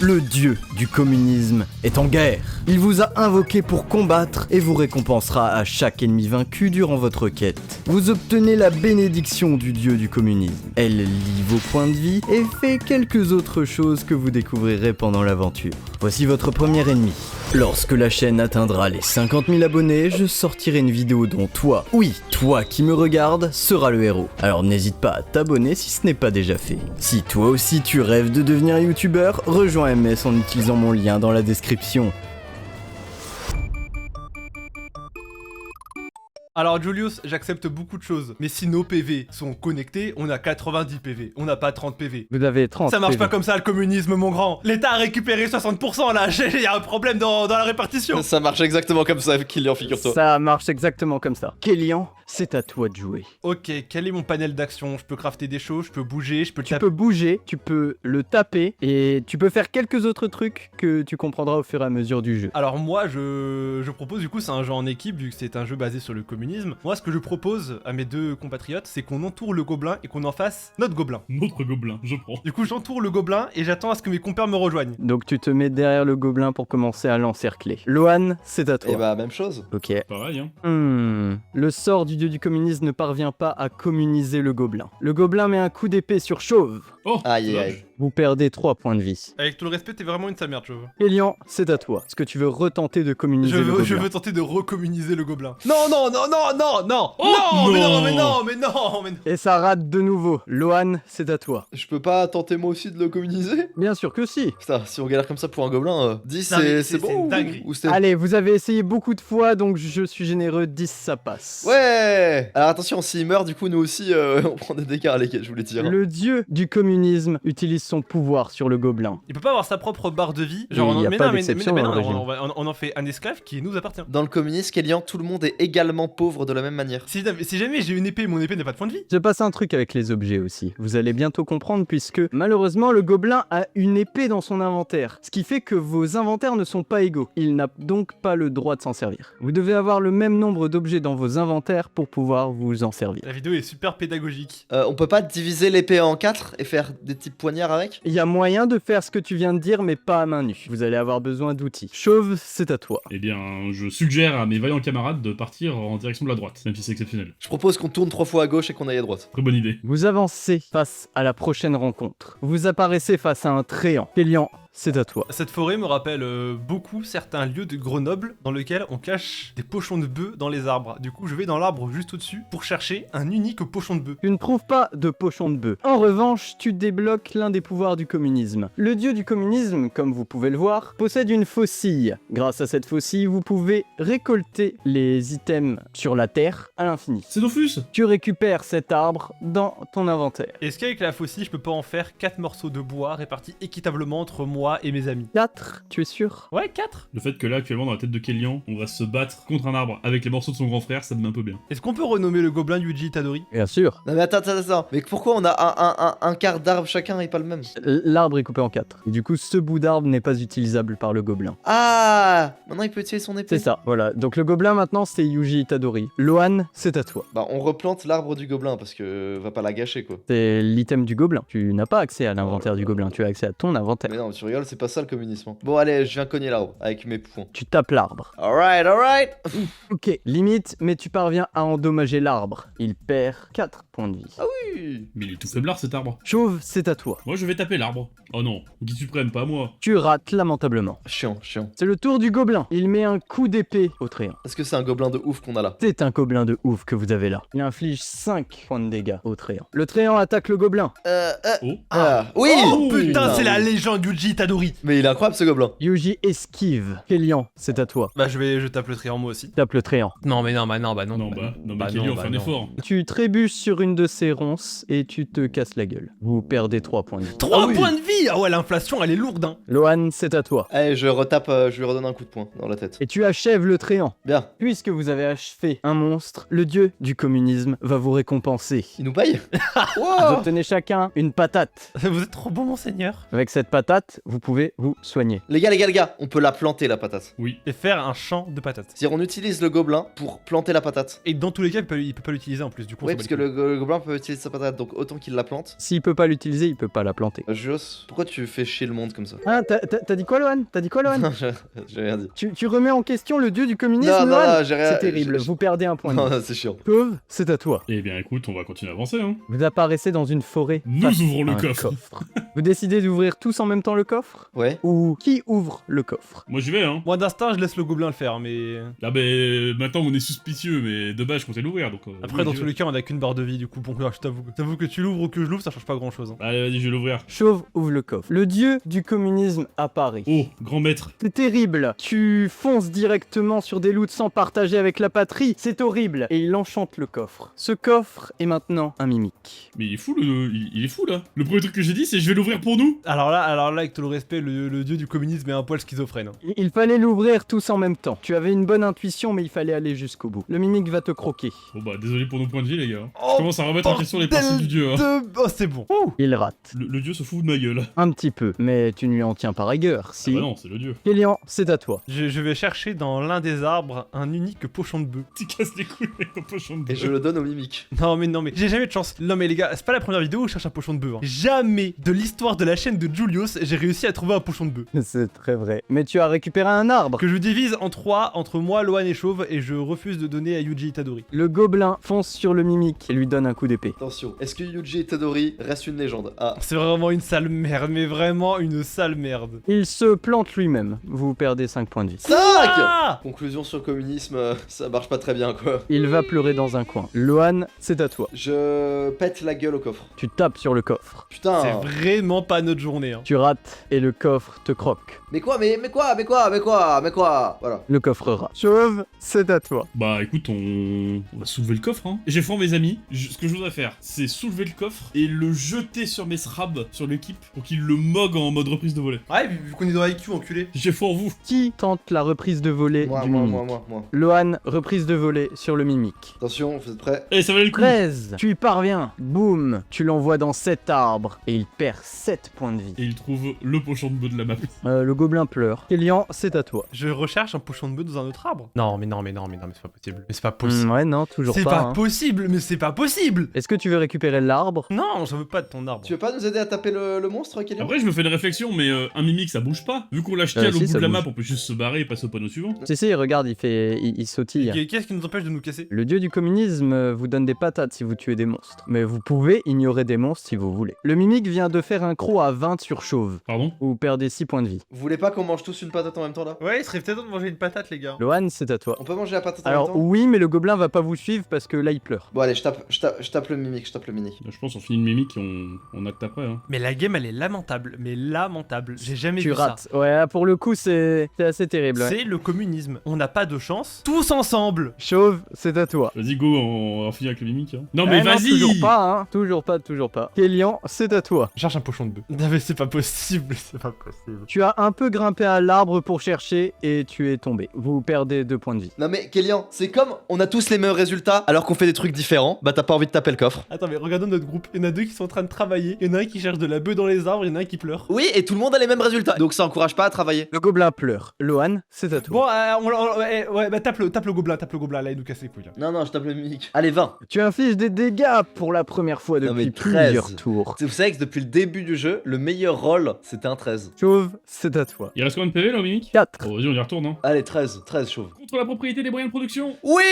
Le dieu du communisme est en guerre. Il vous a invoqué pour combattre et vous récompensera à chaque ennemi vaincu durant votre quête. Vous obtenez la bénédiction du dieu du communisme. Elle lit vos points de vie et fait quelques autres choses que vous découvrirez pendant l'aventure. Voici votre premier ennemi. Lorsque la chaîne atteindra les 50 000 abonnés, je sortirai une vidéo dont toi, oui, toi qui me regardes, sera le héros. Alors n'hésite pas à t'abonner si ce n'est pas déjà fait. Si toi aussi tu rêves de devenir youtubeur, rejoins MS en utilisant mon lien dans la description. Alors Julius, j'accepte beaucoup de choses, mais si nos PV sont connectés, on a 90 PV, on n'a pas 30 PV. Vous avez 30 Ça marche PV. pas comme ça le communisme mon grand. L'État a récupéré 60% là, il y a un problème dans la répartition. Ça marche exactement comme ça, Kylian, figure-toi. Ça marche exactement comme ça. Kélian, c'est à toi de jouer. Ok, quel est mon panel d'action? Je peux crafter des choses, je peux bouger, je peux Tu peux bouger, tu peux le taper et tu peux faire quelques autres trucs que tu comprendras au fur et à mesure du jeu. Alors moi je propose, du coup c'est un jeu en équipe vu que c'est un jeu basé sur le communisme. Moi ce que je propose à mes deux compatriotes, c'est qu'on entoure le gobelin et qu'on en fasse notre gobelin. Notre gobelin, je prends. Du coup j'entoure le gobelin et j'attends à ce que mes compères me rejoignent. Donc tu te mets derrière le gobelin pour commencer à l'encercler. Lohan, c'est à toi. Et bah, même chose. Ok. Pareil, hein. Le sort du dieu du communisme ne parvient pas à communiser le gobelin. Le gobelin met un coup d'épée sur Chauve. Oh, Aïe, dommage. aïe. Vous perdez 3 points de vie. Avec tout le respect, t'es vraiment une sa merde, Chauve. Kélian, c'est à toi. Est-ce que tu veux retenter de communiser le gobelin? Je veux tenter de recommuniser le gobelin. Non, non, non, non, non, non. Oh non, mais non, non. mais non, mais non, mais non. Et ça rate de nouveau. Lohan, c'est à toi. Je peux pas tenter moi aussi de le communiser? Bien sûr que si. Putain, si on galère comme ça pour un gobelin, 10 Non, mais c'est c'est bon une ou- dinguerie. ou c'est... Allez, vous avez essayé beaucoup de fois, donc je suis généreux, 10 ça passe. Ouais. Alors attention, s'il meurt, du coup, nous aussi, on prend des dégâts à lesquels je voulais dire. Le dieu du communisme utilise son pouvoir sur le gobelin. Il peut pas avoir sa propre barre de vie. Il y a mais pas non, mais d'exception mais dans non, le régime. on en fait un esclave qui nous appartient. Dans le communisme, Kélian, tout le monde est également pauvre de la même manière. Si jamais j'ai une épée, mon épée n'a pas de point de vie. Je passe un truc avec les objets aussi. Vous allez bientôt comprendre puisque malheureusement le gobelin a une épée dans son inventaire. Ce qui fait que vos inventaires ne sont pas égaux. Il n'a donc pas le droit de s'en servir. Vous devez avoir le même nombre d'objets dans vos inventaires pour pouvoir vous en servir. La vidéo est super pédagogique. On peut pas diviser l'épée en 4 et faire des petits poignards avec? Il y a moyen de faire ce que tu viens de dire mais pas à main nue. Vous allez avoir besoin d'outils. Chauve, c'est à toi. Eh bien, je suggère à mes vaillants camarades de partir en direction de la droite, même si c'est exceptionnel. Je propose qu'on tourne 3 fois à gauche et qu'on aille à droite. Très bonne idée. Vous avancez face à la prochaine rencontre. Vous apparaissez face à un tréant. Kélian, c'est à toi. Cette forêt me rappelle beaucoup certains lieux de Grenoble dans lesquels on cache des pochons de bœufs dans les arbres. Du coup, je vais dans l'arbre juste au-dessus pour chercher un unique pochon de bœuf. Tu ne trouves pas de pochon de bœuf. En revanche, tu débloques l'un des pouvoirs du communisme. Le dieu du communisme, comme vous pouvez le voir, possède une faucille. Grâce à cette faucille, vous pouvez récolter les items sur la terre à l'infini. C'est Dofus. Tu récupères cet arbre dans ton inventaire. Est-ce qu'avec la faucille, je peux pas en faire 4 morceaux de bois répartis équitablement entre moi et mes amis? 4, tu es sûr? Ouais, 4. Le fait que là, actuellement, dans la tête de Kélian, on va se battre contre un arbre avec les morceaux de son grand frère, ça me met un peu bien. Est-ce qu'on peut renommer le gobelin Yuji Itadori? Bien sûr. Non mais attends. Mais pourquoi on a un quart d'arbre chacun et pas le même? L'arbre est coupé en 4. Et du coup, ce bout d'arbre n'est pas utilisable par le gobelin. Ah, maintenant il peut utiliser son épée. C'est ça, voilà. Donc le gobelin maintenant, c'est Yuji Itadori. Lohan, c'est à toi. Bah on replante l'arbre du gobelin parce que va pas la gâcher quoi. C'est l'item du gobelin. Tu n'as pas accès à l'inventaire du gobelin, tu as accès à ton inventaire. Mais non, tu rigoles, c'est pas ça le communisme. Bon allez, je viens cogner l'arbre avec mes poings. Tu tapes l'arbre. Alright. Ok, limite, mais tu parviens à endommager l'arbre. Il perd 4 points de vie. Oui. Mais il est tout faiblard cet arbre. Chauve, c'est à toi. Moi, je vais taper l'arbre. Oh non, Guy suprême, pas moi. Tu rates lamentablement. Chiant. C'est le tour du gobelin. Il met un coup d'épée au tréant. Est-ce que c'est un gobelin de ouf qu'on a là? C'est un gobelin de ouf que vous avez là. Il inflige 5 points de dégâts au tréant. Le tréant attaque le gobelin. Oh. Oui. Oh putain, c'est la oui. légende Yuji Itadori. Mais il est incroyable ce gobelin. Yuji esquive. Kélian, c'est à toi. Bah je tape le tréant moi aussi. Tape le tréant. Non mais non, bah non. Non, mais Kélian, fait un effort. Tu trébuches sur une de ses ronces et tu te casses la gueule. Vous perdez 3 points de vie. 3 oui. points de vie. Ah ouais, l'inflation elle est lourde hein. Lohan, c'est à toi. Allez, je retape, je lui redonne un coup de poing dans la tête. Et tu achèves le tréant. Bien. Puisque vous avez achevé un monstre, le dieu du communisme va vous récompenser. Il nous paye? Vous Wow. obtenez chacun une patate. Vous êtes trop bon monseigneur. Avec cette patate, vous pouvez vous soigner. Les gars, on peut la planter la patate. Oui. Et faire un champ de patates. C'est-à-dire on utilise le gobelin pour planter la patate. Et dans tous les cas, il peut pas l'utiliser en plus, du coup. on Oui, s'en parce bat que les couilles. le gobelin peut utiliser sa patate, donc autant qu'il la plante. S'il peut pas l'utiliser, il peut pas la planter. Julos, pourquoi tu fais chier le monde comme ça? Ah, t'as dit quoi, Lohan? T'as dit quoi, Lohan? Non, j'ai rien dit. Tu remets en question le dieu du communisme, Non, Lohan? j'ai rien. C'est terrible, vous perdez un point de Non, vie. non, c'est chiant. Chauve, c'est à toi. Eh bien, écoute, on va continuer à avancer, hein. Vous apparaissez dans une forêt. Nous face ouvrons le à un coffre. Vous décidez d'ouvrir tous en même temps le coffre? Ouais. Ou qui ouvre le coffre? Moi, j'y vais, hein. Moi, d'instinct, je laisse le gobelin le faire, mais. Ah, ben, maintenant, on est suspicieux, mais de base, je comptais l'ouvrir, donc. Après, oui, dans j'y tous vais. les cas, on a qu'une barre de vie, du coup, bon, je t'avoue que tu l'ouvres ou que je l'ouvre, ça change pas grand chose. Allez, vas-y, je vais l'ouvrir. Chauve ouvre le coffre. Le dieu du communisme apparaît. Oh, grand maître. C'est terrible. Tu fonces directement sur des loots sans partager avec la patrie. C'est horrible. Et il enchante le coffre. Ce coffre est maintenant un mimique. Mais il est fou, il est fou, là. Le premier truc que j'ai dit, c'est je vais l'ouvrir pour nous. Alors là, avec tout le respect, le dieu du communisme est un poil schizophrène. Il fallait l'ouvrir tous en même temps. Tu avais une bonne intuition, mais il fallait aller jusqu'au bout. Le mimique va te croquer. Bon, bah, désolé pour nos points de vie, les gars. Oh, Je commence à remettre en question les principes du dieu, hein. Oh, c'est bon. Il rate. Le dieu se fout de ma gueule. Un petit peu. Mais tu ne lui en tiens pas rigueur, Ah si. bah non, c'est le dieu. Kélian, c'est à toi. Je vais chercher dans l'un des arbres un unique pochon de bœuf. Tu casses les couilles avec un pochon de Et bœuf. je le donne au mimique. Non mais, j'ai jamais de chance. Non mais les gars, c'est pas la première vidéo où je cherche un pochon de bœuf. Hein. Jamais de l'histoire de la chaîne de Julius, j'ai réussi à trouver un pochon de bœuf. C'est très vrai. Mais tu as récupéré un arbre. Que je divise en trois entre moi, Lohan et Chauve, et je refuse de donner à Yuji Itadori. Le gobelin fonce sur le mimique et lui donne un coup d'épée. Attention, est-ce que Yuji Itadori reste une légende? Ah, C'est vraiment une sale merde, mais vraiment une sale merde. Il se plante lui-même. Vous perdez 5 points de vie. 5! Ah Conclusion sur le communisme, ça marche pas très bien quoi. Il va pleurer dans un coin. Lohan, c'est à toi. Je pète la gueule au coffre. Tu tapes sur le coffre. Putain. C'est vraiment pas notre journée. Hein. Tu rates et le coffre te croque. Mais quoi? Voilà. Le coffre rate. Chauve, c'est à toi. Bah écoute, on va soulever le coffre, hein. J'ai faim, mes amis. Ce que je voudrais faire, c'est soulever le coffre et le jeter sur mes srabs, sur l'équipe, pour qu'ils le moguent en mode reprise de volée. Ouais, vu qu'on est dans IQ, enculé. J'ai foi en vous. Qui tente la reprise de volée Moi. du mimique? Lohan, reprise de volée sur le mimique. Attention, vous êtes prêts? Eh, ça valait le coup. 13. Tu y parviens. Boum. Tu l'envoies dans cet arbre et il perd 7 points de vie. Et il trouve le pochon de bœuf de la map. Le gobelin pleure. Kélian, c'est à toi. Je recherche un pochon de bœuf dans un autre arbre. Non, mais c'est pas possible. Mais c'est pas possible. Ouais, non, toujours C'est pas. pas hein. possible, mais c'est pas possible. Est-ce que tu veux récupérer l'arbre? Non, je veux pas de ton arbre. Tu veux pas nous aider à taper le monstre, Kélian? Après, je me fais une réflexion, mais un mimique ça bouge pas. Vu qu'on l'a jeté Si, au bout ça de la bouge. map, on peut juste se barrer et passer au panneau suivant. Si, regarde, il sautille. Qu'est-ce qui nous empêche de nous casser? Le dieu du communisme vous donne des patates si vous tuez des monstres. Mais vous pouvez ignorer des monstres si vous voulez. Le mimique vient de faire un croc à 20 sur chauve. Pardon? Vous perdez 6 points de vie. Vous voulez pas qu'on mange tous une patate en même temps là? Ouais, il serait peut-être temps de manger une patate, les gars. Lohan, c'est à toi. On peut manger la patate en Alors même temps? oui, mais le gobelin va pas vous suivre parce que là il pleure. Bon allez, je tape le mimique, Je pense qu'on finit le mimique et on acte après, hein. Mais la game, elle est lamentable. Mais lamentable. J'ai jamais Tu vu ça. rates. Ouais, pour le coup, c'est assez terrible. Ouais. C'est le communisme. On n'a pas de chance. Tous ensemble. Chauve, c'est à toi. Vas-y, go, on finit avec le mimique, hein. Non, Eh mais vas-y! toujours pas, hein. Toujours pas. Kélian, c'est à toi. Je cherche un pochon de bœuf. Non, mais c'est pas possible. C'est pas possible. Tu as un peu grimpé à l'arbre pour chercher et tu es tombé. Vous perdez 2 points de vie. Non mais Kélian, c'est comme on a tous les mêmes résultats alors qu'on fait des trucs différents, bah t'as pas envie de taper le coffre. Attends, mais regardons notre groupe. Il y en a deux qui sont en train de travailler. Il y en a un qui cherche de la bœuf dans les arbres. Il y en a un qui pleure. Oui, et tout le monde a les mêmes résultats, donc ça encourage pas à travailler. Le gobelin pleure. Lohan, c'est à toi. Bon, ouais, bah tape le gobelin. Là, il nous casse les couilles. Là. Non, je tape le mimique. Allez, 20. Tu infliges des dégâts pour la première fois Non, depuis mais plusieurs 13. tours. Vous savez que depuis le début du jeu, le meilleur rôle, c'était un 13. Chauve, c'est à toi. Il reste combien de PV là au mimique? 4. Oh, vas-y, on y retourne, hein. Allez, 13 chauve. Contre la propriété des moyens de production! Oui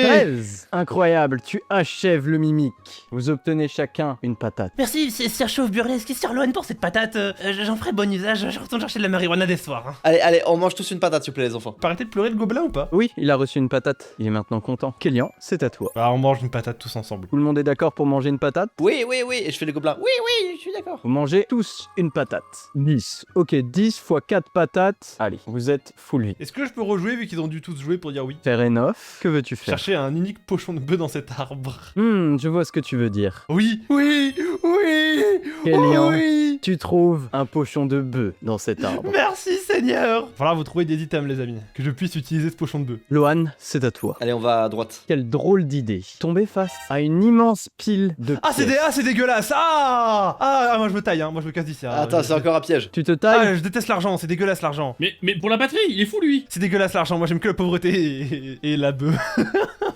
13. Incroyable, tu achèves le mimique. Vous obtenez chacun une patate. Merci, c'est Sir Chauve Burlesque et Sir Lohan pour cette patate. J'en ferai bon usage, je retourne chercher de la marijuana des soirs. Hein. Allez, on mange tous une patate, s'il vous plaît, les enfants. Faut arrêter de pleurer le gobelin ou pas? Oui, il a reçu une patate. Il est maintenant content. Kélian, c'est à toi. Bah, on mange une patate tous ensemble. Tout le monde est d'accord pour manger une patate? Oui, et je fais les gobelins. Oui, je suis d'accord. Vous mangez tous une patate. 10. Ok, 10 fois 4 patates. Allez, vous êtes full vie. Est-ce que je peux rejouer vu qu'ils ont dû tous jouer pour dire oui? Fair enough. Que veux-tu faire? Chercher un unique pochon de bœuf dans cet arbre. Je vois ce que tu veux dire. Oui. Kélian, Oui. puis tu trouves un pochon de bœuf dans cet arbre. Merci Seigneur. Voilà, vous trouvez des items les amis, que je puisse utiliser ce pochon de bœuf. Lohan, c'est à toi. Allez, on va à droite. Quelle drôle d'idée. Tomber face à une immense pile de Ah pièces. c'est dégueulasse. Moi je me taille, hein. Moi je me casse d'ici. hein. Attends, c'est encore un piège. Tu te tailles. Je déteste l'argent, c'est dégueulasse l'argent. Mais pour la patrie, il est fou lui. C'est dégueulasse l'argent, moi j'aime que la pauvreté et la bœuf.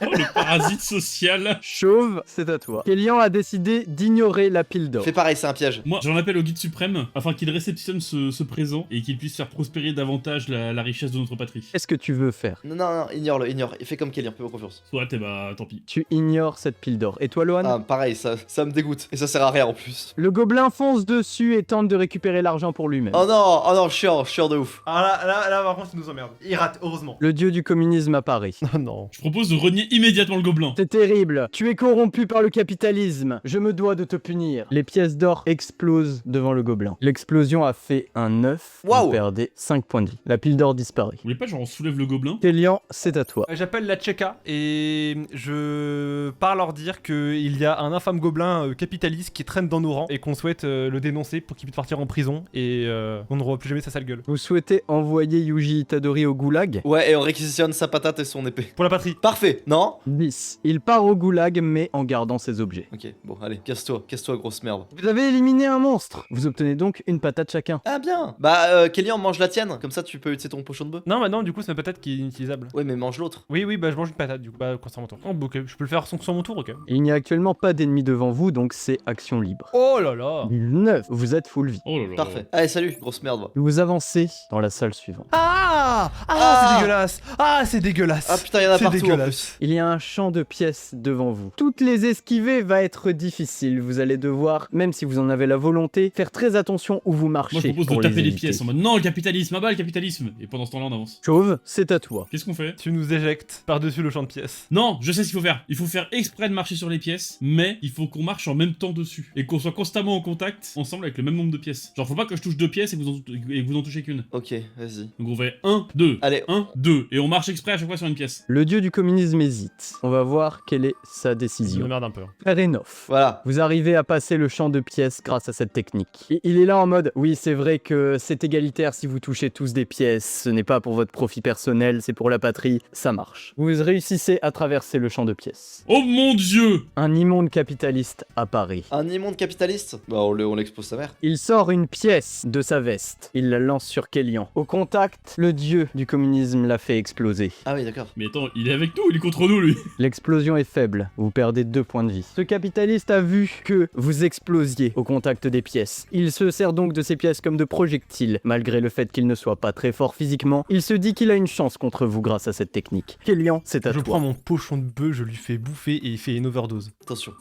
Oh, le parasite social. Chauve, c'est à toi. Kélian a décidé d'ignorer la pile d'or. Fais pareil, c'est un piège. Moi, j'en appelle au guide suprême afin qu'il réceptionne ce présent et qu'il puisse faire prospérer davantage la richesse de notre patrie. Qu'est-ce que tu veux faire? Non, ignore-le, ignore. Fais comme Kélian, fais-moi confiance. Soit, eh bah, tant pis. Tu ignores cette pile d'or. Et toi, Lohan? Ah, pareil, ça me dégoûte. Et ça sert à rien en plus. Le gobelin fonce dessus et tente de récupérer l'argent pour lui-même. Oh non, chiant de ouf. Ah là par contre il nous emmerde. Il rate, heureusement. Le dieu du communisme apparaît. Oh non. Je propose de renier immédiatement le gobelin. C'est terrible. Tu es corrompu par le capitalisme. Je me dois de te punir. Les pièces d'or explosent devant le gobelin. L'explosion a fait un œuf. Waouh. Vous perdez 5 points de vie. La pile d'or disparaît. Vous voulez pas genre on soulève le gobelin? Kélian, c'est à toi. J'appelle la Tchéka et je pars leur dire qu'il y a un infâme gobelin capitaliste qui traîne dans nos rangs et qu'on souhaite le dénoncer pour qu'il puisse partir en prison et on ne revoit plus jamais sa sale gueule. Vous souhaitez envoyer Yuji Itadori au goulag? Ouais, et on réquisitionne sa patate et son épée. Pour la patrie. Parfait, non? 10. Il part au goulag mais en gardant ses objets. Ok, bon, allez, casse-toi, grosse merde. Vous avez éliminé un monstre. Vous obtenez donc une patate chacun. Ah bien. Bah, Kélian, mange la tienne, comme ça tu peux utiliser ton pochon de bœuf. Non, maintenant, du coup, c'est ma patate qui est inutilisable. Ouais, mais mange l'autre. Oui, bah je mange une patate, du coup, bah, concernant mon tour. Oh, bah, ok, je peux le faire sans mon tour, ok. Il n'y a actuellement pas d'ennemis devant vous donc c'est action libre. Oh là là. 9. Vous êtes full vie. Oh là là. Parfait. Allez, salut, grosse merde, va. Vous avancez dans la salle suivante. Ah, Ah. c'est dégueulasse. Ah, c'est dégueulasse. Ah putain, y'en a C'est partout en dégueulasse. Il y a un champ de pièces devant vous. Toutes les esquiver va être difficile. Vous allez devoir, même si vous en avez la volonté, faire très attention où vous marchez. Moi je propose pour de taper les éviter. pièces en mode non, le capitalisme, ah bah le capitalisme. Et pendant ce temps-là, on avance. Chauve, c'est à toi. Qu'est-ce qu'on fait? Tu nous éjectes par-dessus le champ de pièces. Non, je sais ce qu'il faut faire. Il faut faire exprès de marcher sur les pièces, mais il faut qu'on marche en même temps dessus. Et qu'on soit constamment en contact, ensemble, avec le même nombre de pièces. Genre, faut pas que je touche 2 pièces et que vous en touchez qu'une. Ok, vas-y. Donc on fait 1, 2, Allez. 1, 2. Et on marche exprès à chaque fois sur une pièce. Le dieu du communisme hésite. On va voir quelle est sa Je décision. me merde un peu. Karenov. Voilà. Vous arrivez à passer le champ de pièces grâce à cette technique. Et il est là en mode, oui c'est vrai que c'est égalitaire si vous touchez tous des pièces, ce n'est pas pour votre profit personnel, c'est pour la patrie, ça marche. Vous réussissez à traverser le champ de pièces. Oh mon dieu! Un immonde capitaliste apparaît. Un immonde capitaliste? Bah, on l'expose sa mère. Il sort une pièce de sa veste. Il la lance sur Kélian. Au contact, le dieu du communisme l'a fait exploser. Ah oui, d'accord. Mais attends, il est avec nous, il est contre nous lui. L'explosion est faible. Vous perdez 2 points de vie. Ce capitaliste a vu que vous explosiez au contact des pièces. Il se sert donc de ces pièces comme de projectiles. Malgré le fait qu'il ne soit pas très fort physiquement, il se dit qu'il a une chance contre vous grâce à cette technique. Kélian, c'est à Je toi. prends mon pochon de bœuf, je lui fais bouffer et il fait une overdose. Attention.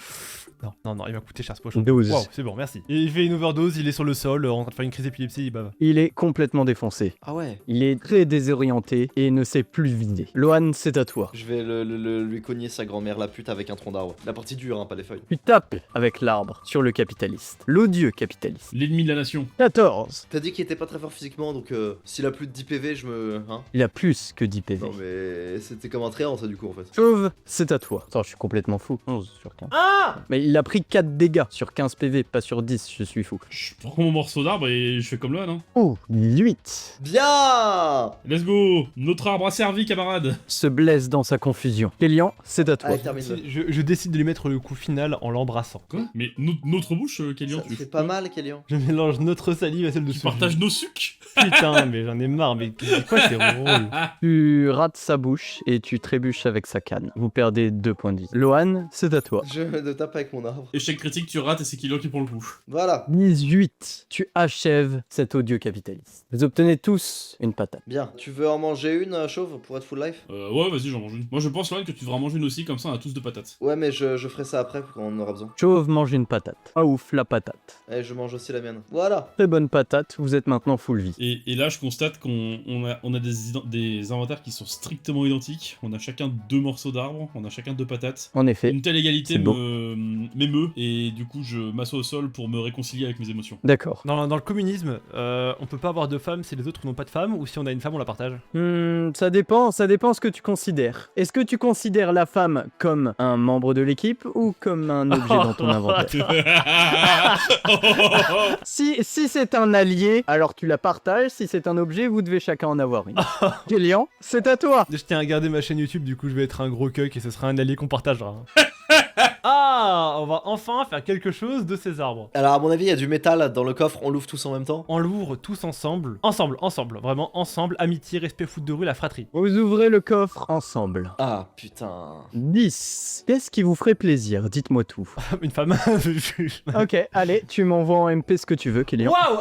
Non, il m'a coûté cher ce pochon. 12. Wow, c'est bon, merci. Et il fait une overdose, il est sur le sol, en train de faire une crise d'épilepsie, il bave. Il est complètement défoncé. Ah ouais. Il est très désorienté et ne sait plus vider. Lohan, c'est à toi. Je vais lui cogner sa grand-mère la pute avec un tronc d'arbre. La partie dure, hein, pas les feuilles. Tu tapes avec l'arbre sur le capitaliste. L'odieux capitaliste. L'ennemi de la nation. 14. T'as dit qu'il était pas très fort physiquement, donc s'il a plus de 10 PV, je me... Hein? Il a plus que 10 PV. Non mais c'était comme un tréant ça du coup en fait. Chauve, c'est à toi. Attends, je suis complètement fou. 11 sur 15. Ah! Mais il a pris 4 dégâts sur 15 PV, pas sur 10, je suis fou. Je prends mon morceau d'arbre et je fais comme là, non? Oh, 8. Bien. Let's go! Notre arbre a servi, camarade! Se blesse dans sa confusion. Kélian, c'est à toi. Allez, termine. Je décide de lui mettre le coup final en l'embrassant. Quoi? Mais notre bouche, Kélian, Ça tu fait pas mal, Kélian. Je mélange notre salive à celle de Tu ce partages nos sucs? Putain, mais j'en ai marre, mais c'est quoi ces rôles? Tu rates sa bouche et tu trébuches avec sa canne. Vous perdez 2 points de vie. Lohan, c'est à toi. Je me tape avec mon arbre. Échec critique, tu rates et c'est Kélian qui prend le coup. Voilà. 18. Tu achèves cet odieux capitaliste. Vous obtenez tous une patate. Bien. Tu veux en manger une, chauve, pour être full life? Ouais, vas-y, j'en mange une. Moi, je pense, Lohan, que tu devras en manger une aussi, comme ça, on a tous de patates. Ouais, mais je ferai ça après quand on en aura besoin. Chauve mange une patate. Ah ouf, la patate. Allez, je mange aussi la mienne. Voilà. Très bonne patate, vous êtes maintenant full vie. Et là, je constate qu'on a des inventaires qui sont strictement identiques. On a chacun 2 morceaux d'arbre, on a chacun 2 patates. En effet. Une telle égalité C'est beau. m'émeut et du coup je m'assois au sol pour me réconcilier avec mes émotions. D'accord. Dans le communisme, on peut pas avoir de femmes si les autres n'ont pas de femmes, ou si on a une femme, on la partage. Ça dépend ce que tu considères. Est-ce que tu considères la femme comme un membre de l'équipe ou comme un objet dans ton inventaire? Si c'est un allié, alors tu la partages. Si c'est un objet, vous devez chacun en avoir une. Kélian, c'est à toi. Je tiens à garder ma chaîne YouTube, du coup je vais être un gros cuck et ce sera un allié qu'on partagera. Ah, on va enfin faire quelque chose de ces arbres. Alors à mon avis, il y a du métal dans le coffre, on l'ouvre tous en même temps. On l'ouvre tous ensemble. Ensemble, vraiment ensemble. Amitié, respect, foot de rue, la fratrie. Vous ouvrez le coffre ensemble. Ah putain. 10. Qu'est-ce qui vous ferait plaisir? Dites-moi tout. Une femme. Ok, allez, tu m'envoies en MP ce que tu veux, Kélian. Waouh,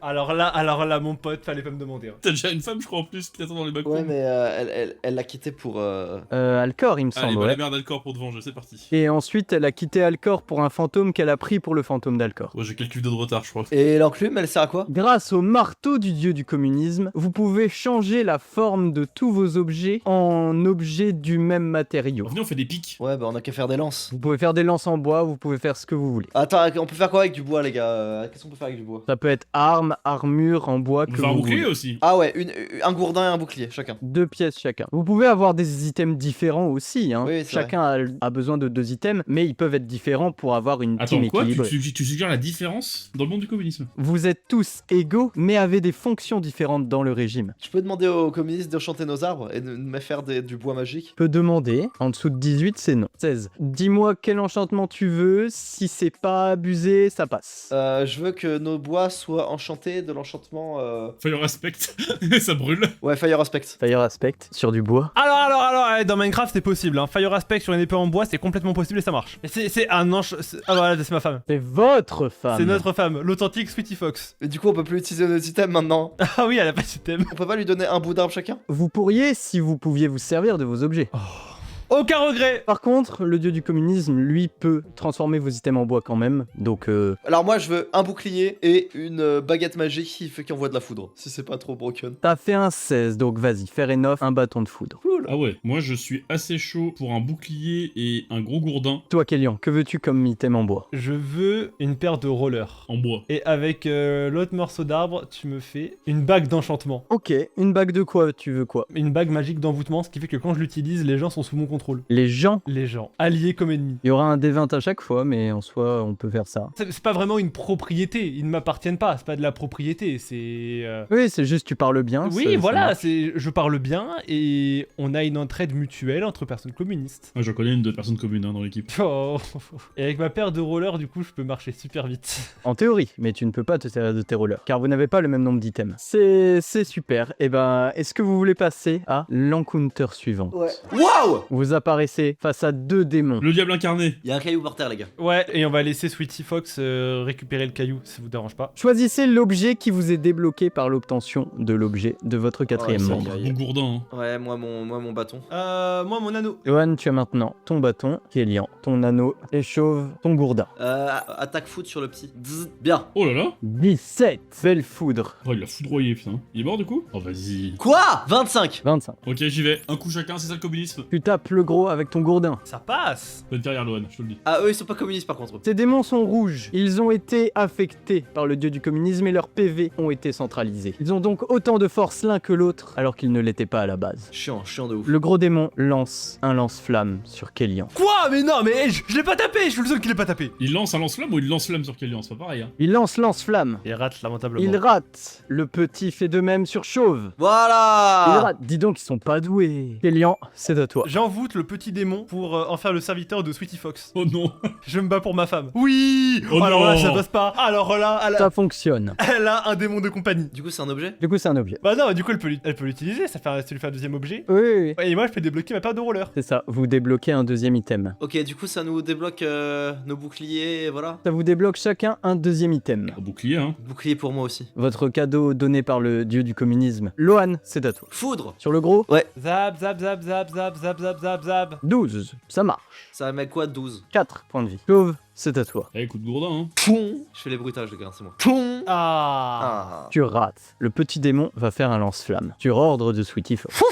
alors là, mon pote, fallait pas me demander. Hein. T'as déjà une femme, je crois, en plus, qui t'attend dans les bacs. Ouais, mais elle l'a quitté pour. Alcor, il me Allez, semble, bah, ouais. la merde Alcor pour te venger, c'est parti. Et ensuite, elle a quitté Alcor pour un fantôme qu'elle a pris pour le fantôme d'Alcor. Ouais, j'ai quelques vidéos de retard, je crois. Et l'enclume, elle sert à quoi? Grâce au marteau du dieu du communisme, vous pouvez changer la forme de tous vos objets en objets du même matériau. Venez, on fait des pics. Ouais, bah on a qu'à faire des lances. Vous pouvez faire des lances en bois, vous pouvez faire ce que vous voulez. Attends, on peut faire quoi avec du bois, les gars? Qu'est-ce qu'on peut faire avec du bois? Ça peut être armes, armure, en bois, On que peut faire un vous bouclier voulez. aussi. Ah ouais, un gourdin et un bouclier, chacun. 2 pièces chacun. Vous pouvez avoir des items différents aussi, hein. Oui, c'est Chacun a besoin de 2 items, mais ils peuvent être différents pour avoir une Attends, team quoi? équilibrée. Tu suggères la différence dans le monde du communisme? Vous êtes tous égaux, mais avez des fonctions différentes dans le régime. Je peux demander aux communistes d'enchanter nos arbres et de me faire du bois magique? Peut demander, en dessous de 18, c'est non. 16. Dis-moi quel enchantement tu veux, si c'est pas abusé, ça passe. Je veux que nos bois soient enchantés de l'enchantement. Fire Aspect, ça brûle. Ouais, Fire Aspect. Fire Aspect, sur du bois. Alors, dans Minecraft c'est possible. Hein. Fire Aspect sur une épée en bois, c'est complètement possible et ça marche. Et c'est un ange. Ah voilà, c'est ma femme. C'est votre femme. C'est notre femme, l'authentique Sweetie Fox. Et du coup, on peut plus utiliser nos items maintenant. Ah oui, elle a pas de système. On peut pas lui donner un bout d'arbre chacun? Vous pourriez si vous pouviez vous servir de vos objets. Aucun regret. Par contre, le dieu du communisme, lui, peut transformer vos items en bois quand même. Donc, Alors moi, je veux un bouclier et une baguette magique qui envoie de la foudre. Si c'est pas trop broken. t'as fait un 16, donc vas-y, fair enough, un bâton de foudre. Ah ouais, moi je suis assez chaud pour un bouclier et un gros gourdin Toi, Kélian, que veux-tu comme item en bois? Je veux une paire de rollers. en bois. Et avec l'autre morceau d'arbre, tu me fais une bague d'enchantement. Ok, une bague de quoi? Tu veux quoi? Une bague magique d'envoûtement, ce qui fait que quand je l'utilise, les gens sont sous mon contrôle. Les gens. Les gens, alliés comme ennemis. Il y aura un D20 à chaque fois, mais en soi, on peut faire ça. C'est pas vraiment une propriété, ils ne m'appartiennent pas, c'est pas de la propriété, c'est... Oui, c'est juste tu parles bien. Oui, ça voilà, marche. je parle bien et on a une entraide mutuelle entre personnes communistes. Ah, j'en connais une de personnes communes hein, dans l'équipe. Oh. Et avec ma paire de rollers, du coup, je peux marcher super vite. En théorie, mais tu ne peux pas te servir de tes rollers, car vous n'avez pas le même nombre d'items. C'est super. Et ben, est-ce que vous voulez passer à l'encounter suivant? Ouais. Waouh! Vous apparaissez face à 2 démons. Le diable incarné. Il y a un caillou par terre, les gars. Ouais, et on va laisser Sweetie Fox récupérer le caillou, si ça vous dérange pas. Choisissez l'objet qui vous est débloqué par l'obtention de l'objet de votre 4e c'est membre. vrai. Bon gourdin. Hein. Ouais, moi mon bâton. Moi, mon anneau. Johan, tu as maintenant ton bâton, Kélian, ton anneau, les chauves, ton gourdin. Attaque foot sur le petit. Dzz. Bien. Oh là là. 17. Belle foudre. Oh, il l'a foudroyé, putain. Il est mort du coup? Oh, vas-y. Quoi? 25. 25. Ok, j'y vais. Un coup chacun, c'est ça le communisme. Tu tapes le gros avec ton gourdin. Ça passe. Bonne carrière, Lohan, je te le dis. Ah, eux, ils sont pas communistes par contre. Ces démons sont rouges. Ils ont été affectés par le dieu du communisme et leurs PV ont été centralisés. Ils ont donc autant de force l'un que l'autre, alors qu'ils ne l'étaient pas à la base. Chiant de ouf. Le gros démon lance un lance-flamme sur Kélian. Quoi? Mais non, mais hey, je l'ai pas tapé, je suis le seul qui l'ai pas tapé. Il lance un lance-flamme ou il lance-flamme sur Kélian? C'est pas pareil, hein. Il lance lance-flamme. Il rate lamentablement. Il rate. Le petit fait de même sur Chauve. Il Voilà. rate. Dis donc, ils sont pas doués. Kélian, c'est à toi. J'envoûte le petit démon pour en faire le serviteur de Sweetie Fox. Oh non. Je me bats pour ma femme. Oui. Oh alors non. là, ça passe pas. Alors là, Ça fonctionne. elle a un démon de compagnie. Du coup, c'est un objet? Du coup, c'est un objet. Bah non, du coup, elle peut l'utiliser, ça lui fait un deuxième objet. Oui, oui, oui. Et moi, je peux débloquer ma paire de rollers. C'est ça. Vous débloquez un 2e item. Ok, du coup, ça nous débloque nos boucliers, et voilà. Ça vous débloque chacun un 2e item. Un bouclier, hein. Bouclier pour moi aussi. Votre cadeau donné par le dieu du communisme. Lohan, c'est à toi. Foudre. Sur le gros, Zap, zap, zap, zap, zap, zap, zap, zap, zap. 12. Ça marche. Ça va mettre quoi? 12. 4 points de vie. Chauve, c'est à toi. Eh, coup de gourdin, hein. Poum. Je fais les bruitages, les gars, c'est moi. Poum. Ah. Ah. Tu rates. Le petit démon va faire un lance-flamme. Sur ordre de Sweetie Fox.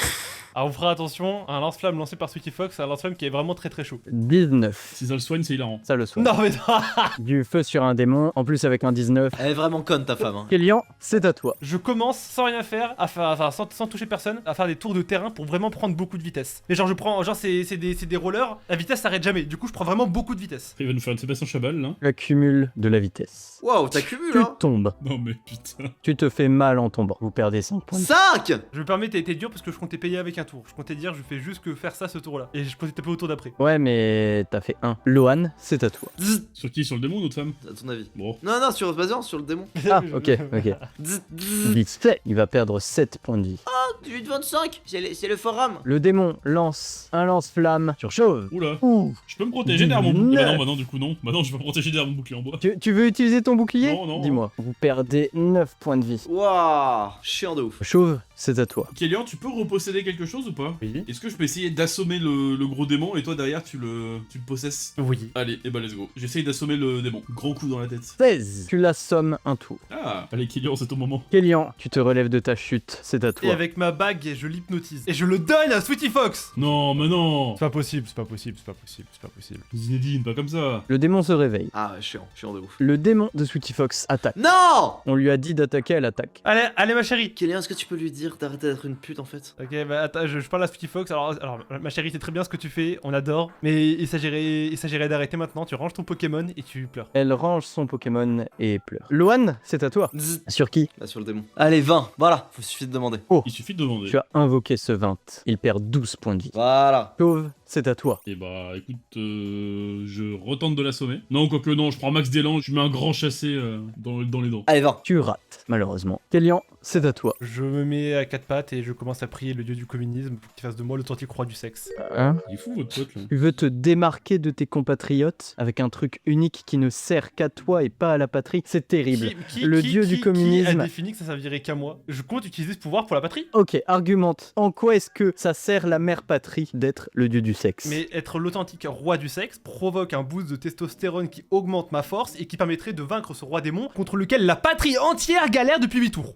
Alors on fera attention, un lance-flamme lancé par Sweetie Fox, c'est un lance-flamme qui est vraiment très très chaud. 19. Si ça le soigne, c'est hilarant. Ça le soigne. Non mais non. Du feu sur un démon, en plus avec un 19. Elle est vraiment conne ta femme. Hein. Kélian, c'est à toi. Je commence sans rien faire, enfin sans toucher personne, à faire des tours de terrain pour vraiment prendre beaucoup de vitesse. Mais genre je prends, genre c'est des rollers, la vitesse s'arrête jamais, du coup je prends vraiment beaucoup de vitesse. Il va nous faire une Sébastien Chabal là. Tu accumules de la vitesse. Waouh, t'accumules Tu hein. tombes. Non mais putain. Tu te fais mal en tombant. Vous perdez 5 points. 5. Je me permets, t'as été dur parce que je comptais payer avec un tour. Je comptais dire je fais juste que faire ça ce tour là. Et je comptais taper au tour d'après. Ouais, mais t'as fait 1. Lohan, c'est à toi. Zzz. Sur qui? Sur le démon, notre femme? À ton avis. Bon. Non, non, sur vas-y, sur le démon. Ah, ok, ok. Zzz, zzz. Vite fait, il va perdre 7 points de vie. 18-25, c'est le forum. Le démon lance un lance-flamme sur Chauve. Oula. Ouh. Je peux me protéger derrière mon bouclier? Neuf. Bah non, du coup non. Bah non, je vais pas me protéger derrière mon bouclier en bois. Tu veux utiliser ton bouclier? Non, non. Dis-moi. Vous perdez 9 points de vie. Waouh, chiant de ouf. Chauve, c'est à toi. Kélian, tu peux reposséder quelque chose ou pas? Oui. Est-ce que je peux essayer d'assommer le gros démon et toi derrière tu le possesses? Oui. Allez, et bah let's go. J'essaye d'assommer le démon. Grand coup dans la tête. 16. Tu l'assommes un tour. Ah, allez Kélian, c'est ton moment. Kélian, tu te relèves de ta chute, c'est à Et toi. avec ma bague, je l'hypnotise. Et je le donne à Sweetie Fox. Non, mais non. C'est pas possible, c'est pas possible, c'est pas possible, c'est pas possible. Zinedine, pas comme ça. Le démon se réveille. Ah, ouais, chiant de ouf. Le démon de Sweetie Fox attaque. Non. On lui a dit d'attaquer, elle attaque. Allez ma chérie. Kélian, est-ce que tu peux lui dire d'arrêter d'être une pute en fait? Ok, bah attends, je parle à Sweetie Fox. Alors, ma chérie, c'est très bien ce que tu fais, on adore. Mais il s'agirait d'arrêter maintenant. Tu ranges ton Pokémon et tu pleures. Elle range son Pokémon et pleure. Lohan, c'est à toi. Zzz. Sur qui? Là, sur le démon. Allez, 20. Voilà, faut suffit de demander. Il suffit de demander. Tu as invoqué ce 20. Il perd 12 points de vie. Voilà. Chauve, c'est à toi. Et bah écoute, je retente de l'assommer. Non, quoique non, je prends max d'élan, je mets un grand chassé dans les dents. Allez, 20. Tu rates, malheureusement. Kélian, c'est à toi. Je me mets à quatre pattes et je commence à prier le dieu du communisme pour qu'il fasse de moi l'authentique roi du sexe. Hein? Il est fou votre pote là. Tu veux te démarquer de tes compatriotes avec un truc unique qui ne sert qu'à toi et pas à la patrie? C'est terrible. Le dieu du communisme. Qui a défini que ça servirait qu'à moi? Je compte utiliser ce pouvoir pour la patrie. Ok, argumente. En quoi est-ce que ça sert la mère patrie d'être le dieu du sexe? Mais être l'authentique roi du sexe provoque un boost de testostérone qui augmente ma force et qui permettrait de vaincre ce roi démon contre lequel la patrie entière galère depuis 8 tours.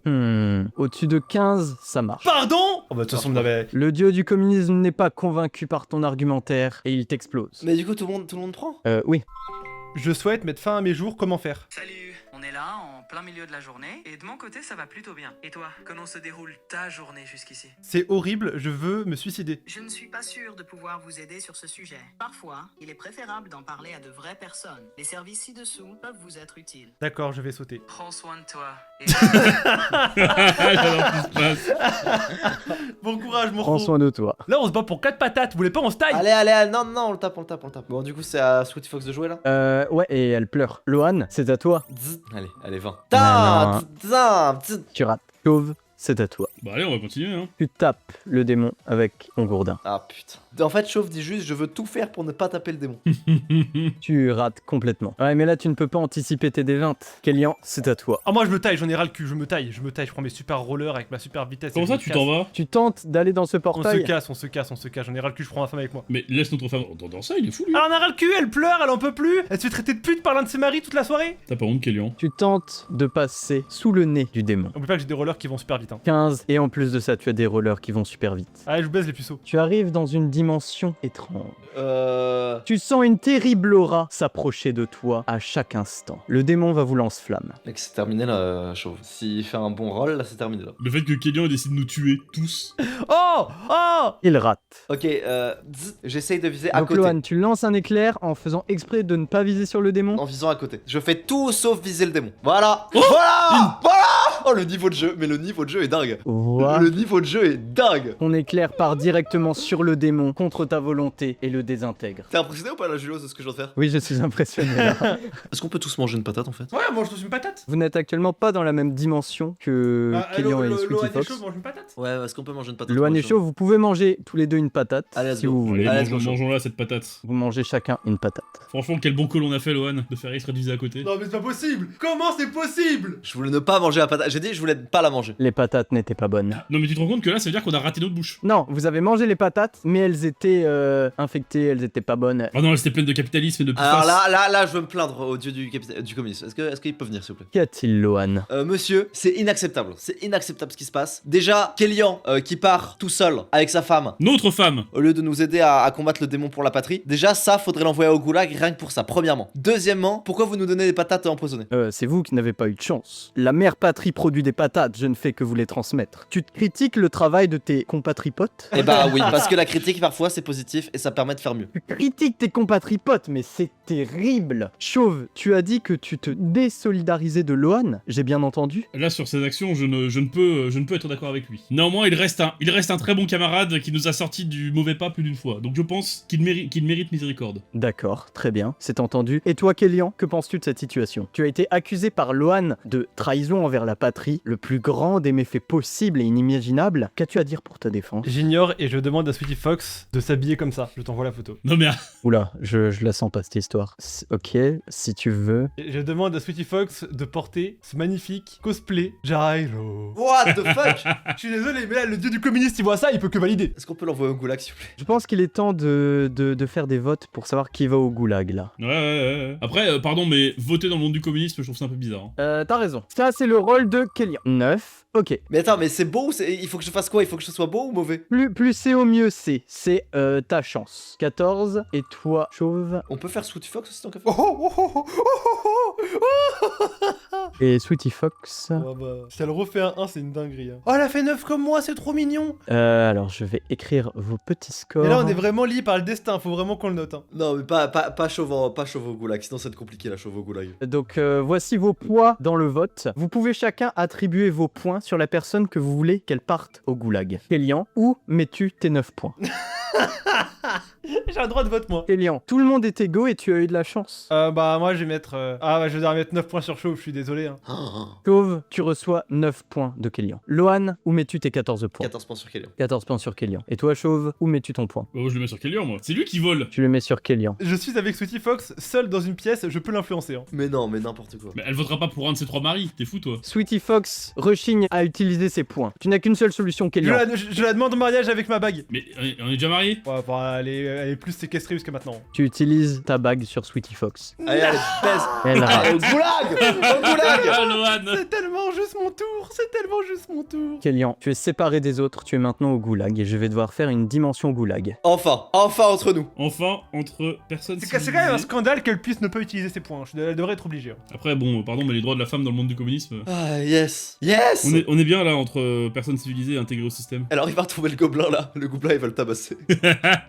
Au-dessus de 15, ça marche. Pardon? Oh bah de toute façon, on avait... Le dieu du communisme n'est pas convaincu par ton argumentaire et il t'explose. Mais du coup, tout le monde prend. Oui. Je souhaite mettre fin à mes jours, comment faire? Salut, on est là en plein milieu de la journée et de mon côté ça va plutôt bien. Et toi, comment se déroule ta journée jusqu'ici? C'est horrible, je veux me suicider. Je ne suis pas sûr de pouvoir vous aider sur ce sujet. Parfois, il est préférable d'en parler à de vraies personnes. Les services ci-dessous peuvent vous être utiles. D'accord, je vais sauter. Prends soin de toi. Et... J'adore ce qui se passe. Bon courage, mon Prends rond. soin de toi. Là, on se bat pour 4 patates, vous voulez pas, on se taille? Allez, non, on le tape. Bon, du coup, c'est à Sweetie Fox de jouer là. Ouais, et elle pleure. Lohan, c'est à toi. Zzz. Allez, 20. Non. Ta. Tu rates. Chauve, c'est à toi. Bah allez, on va continuer hein. Tu tapes le démon avec ton gourdin. Ah putain. En fait, Chauve dit juste, je veux tout faire pour ne pas taper le démon. Tu rates complètement. Ouais, mais là, tu ne peux pas anticiper tes D20. Kélian, c'est à toi. Ah moi je me taille, j'en ai ras le cul, je me taille, je prends mes super rollers avec ma super vitesse. Comment et ça, je me tu casse. t'en vas? Tu tentes d'aller dans ce On se portail. casse, j'en ai ras le cul, je prends ma femme avec moi. Mais laisse notre femme dans ça, il est fou lui. Ah on a ras le cul, elle pleure, elle en peut plus. Elle se fait traiter de pute par l'un de ses maris toute la soirée. T'as pas honte, Kélian? Tu tentes de passer sous le nez du démon. Oublie pas que j'ai des rollers qui vont super vite hein. 15, et en plus de ça, tu as des rollers qui vont super vite. Allez, je vous baise les puceaux. Tu arrives dans une dimension étrange. Euh. Tu sens une terrible aura s'approcher de toi à chaque instant. Le démon va vous lance-flamme. Mec, c'est terminé là, Chauve. S'il fait un bon roll, là, c'est terminé là. Le fait que Kélian décide de nous tuer tous. Oh. Il rate. Ok, j'essaye de viser à Donc côté. Lohan, tu lances un éclair en faisant exprès de ne pas viser sur le démon. En visant à côté. Je fais tout sauf viser le démon. Voilà. Voilà. Oh, le niveau de jeu. Mais le niveau de jeu est dingue. Voilà. Le niveau de jeu est dingue. Ton éclair part directement sur le démon contre ta volonté et le désintègre. T'es impressionné ou pas, là, Julios, de ce que je viens de faire? Oui, je suis impressionné. Là. Est-ce qu'on peut tous manger une patate en fait? Ouais, mange tous une patate. Vous n'êtes actuellement pas dans la même dimension que Kélian et Sweetie Fox. mange une patate. Ouais, est-ce qu'on peut manger une patate? Lohan moi, et je- Chaud, vous pouvez manger tous les deux une patate Allez, let's si go. vous voulez. Allez, Allez, let's go, mangeons-la cette patate. Vous mangez chacun une patate. Franchement, quel bon call on a fait, Lohan, de faire exprès de viser à côté. Non mais c'est pas possible. Comment c'est possible? Je voulais ne pas manger la patate. J'ai dit, je voulais pas la manger. Les patates n'étaient pas bonnes. Non, mais tu te rends compte que là, ça veut dire qu'on a raté notre bouche. Non, vous avez mangé les patates, mais elles elles étaient infectées, elles étaient pas bonnes. Ah non, elle était pleine de capitalisme et de Alors PFAS. là, je veux me plaindre au dieu du communisme. Est-ce qu'il peut venir, s'il vous plaît? Qu'y a-t-il, Lohan? Monsieur, c'est inacceptable. C'est inacceptable ce qui se passe. Déjà, Kélian qui part tout seul avec sa femme, Notre femme. au lieu de nous aider à combattre le démon pour la patrie. Déjà, ça, faudrait l'envoyer au goulag rien que pour ça, premièrement. Deuxièmement, pourquoi vous nous donnez des patates empoisonnées? C'est vous qui n'avez pas eu de chance. La mère patrie produit des patates, je ne fais que vous les transmettre. Tu critiques le travail de tes compatriotes? Eh bah oui, parce que la critique, parfois, c'est positif et ça permet de faire mieux. Tu critiques tes compatriotes, mais c'est terrible. Chauve, tu as dit que tu te désolidarisais de Lohan, j'ai bien entendu? Là, sur ses actions, je ne peux être d'accord avec lui. Néanmoins, il reste un très bon camarade qui nous a sorti du mauvais pas plus d'une fois. Donc je pense qu'il mérite miséricorde. D'accord, très bien, c'est entendu. Et toi, Kélian, que penses-tu de cette situation? Tu as été accusé par Lohan de trahison envers la patrie, le plus grand des méfaits possibles et inimaginables. Qu'as-tu à dire pour ta défense? J'ignore et je demande à Sweetie Fox de s'habiller comme ça. Je t'envoie la photo. Non mais Oula, je la sens pas cette histoire. Ok, si tu veux. Et je demande à Sweetie Fox de porter ce magnifique cosplay Gyro. What the fuck? Je suis désolé, mais là, le dieu du communiste, il voit ça, il peut que valider. Est-ce qu'on peut l'envoyer au goulag, s'il vous plaît? Je pense qu'il est temps de faire des votes pour savoir qui va au goulag là. ouais. Après, pardon, mais voter dans le monde du communisme, je trouve ça un peu bizarre. Hein. T'as raison. Ça, c'est le rôle de Kélian. 9. Ok. Mais attends, mais c'est beau ou il faut que je fasse quoi? Il faut que ce soit beau ou mauvais? Plus c'est au mieux c'est. C'est ta chance. 14. Et toi, Chauve. On peut faire Sweetie Fox aussi tant qu'à Oh faire? oh oh oh oh oh oh. Et Sweetie Fox. Ouais, bah, si elle refait un 1, c'est une dinguerie. Hein. Oh, elle a fait 9 comme moi, c'est trop mignon. Alors, je vais écrire vos petits scores. Et là, on est vraiment liés par le destin, faut vraiment qu'on le note. Hein. Non, mais pas chauve au goulag, sinon ça va être compliqué la chauve au goulag. Donc, voici vos poids dans le vote. Vous pouvez chacun attribuer vos points sur la personne que vous voulez qu'elle parte au goulag. Kélian, où mets-tu tes 9 points? J'ai un droit de vote, moi. Kélian, tout le monde est égaux et tu as eu de la chance. Bah, moi, je vais mettre. Ah, bah, je vais devoir mettre 9 points sur Chauve, je suis désolé. Hein. Chauve, tu reçois 9 points de Kélian. Lohan, où mets-tu tes 14 points? 14 points sur Kélian. 14 points sur Kélian. Et toi, Chauve, où mets-tu ton point? Bah, je le mets sur Kélian, moi. C'est lui qui vole. Tu le mets sur Kélian. Je suis avec Sweetie Fox, seul dans une pièce, je peux l'influencer. Hein. Mais non, mais n'importe quoi. Mais elle votera pas pour un de ses 3 maris. T'es fou, toi. Sweetie Fox rechigne à utiliser ses points. Tu n'as qu'une seule solution, Kélian. Je la demande en mariage avec ma bague. Mais on est déjà mariés. Ouais, bah, elle est plus séquestrée jusqu'à maintenant. Tu utilises ta bague sur Sweetie Fox. Allez, pèse. Elle rate. Allez, au goulag! Au goulag! Ah, Lohan. C'est tellement juste mon tour, c'est tellement juste mon tour. Kélian, tu es séparé des autres, tu es maintenant au goulag et je vais devoir faire une dimension goulag. Enfin entre nous. Enfin, entre personnes C'est quand même un civilisées. scandale qu'elle puisse ne pas utiliser ses points. Elle devrait être obligée. Hein. Après, bon, pardon, mais les droits de la femme dans le monde du communisme... Ah, yes! Yes! On est bien là entre personnes civilisées et intégrées au système. Alors il va retrouver le gobelin là. Le gobelin il va le tabasser.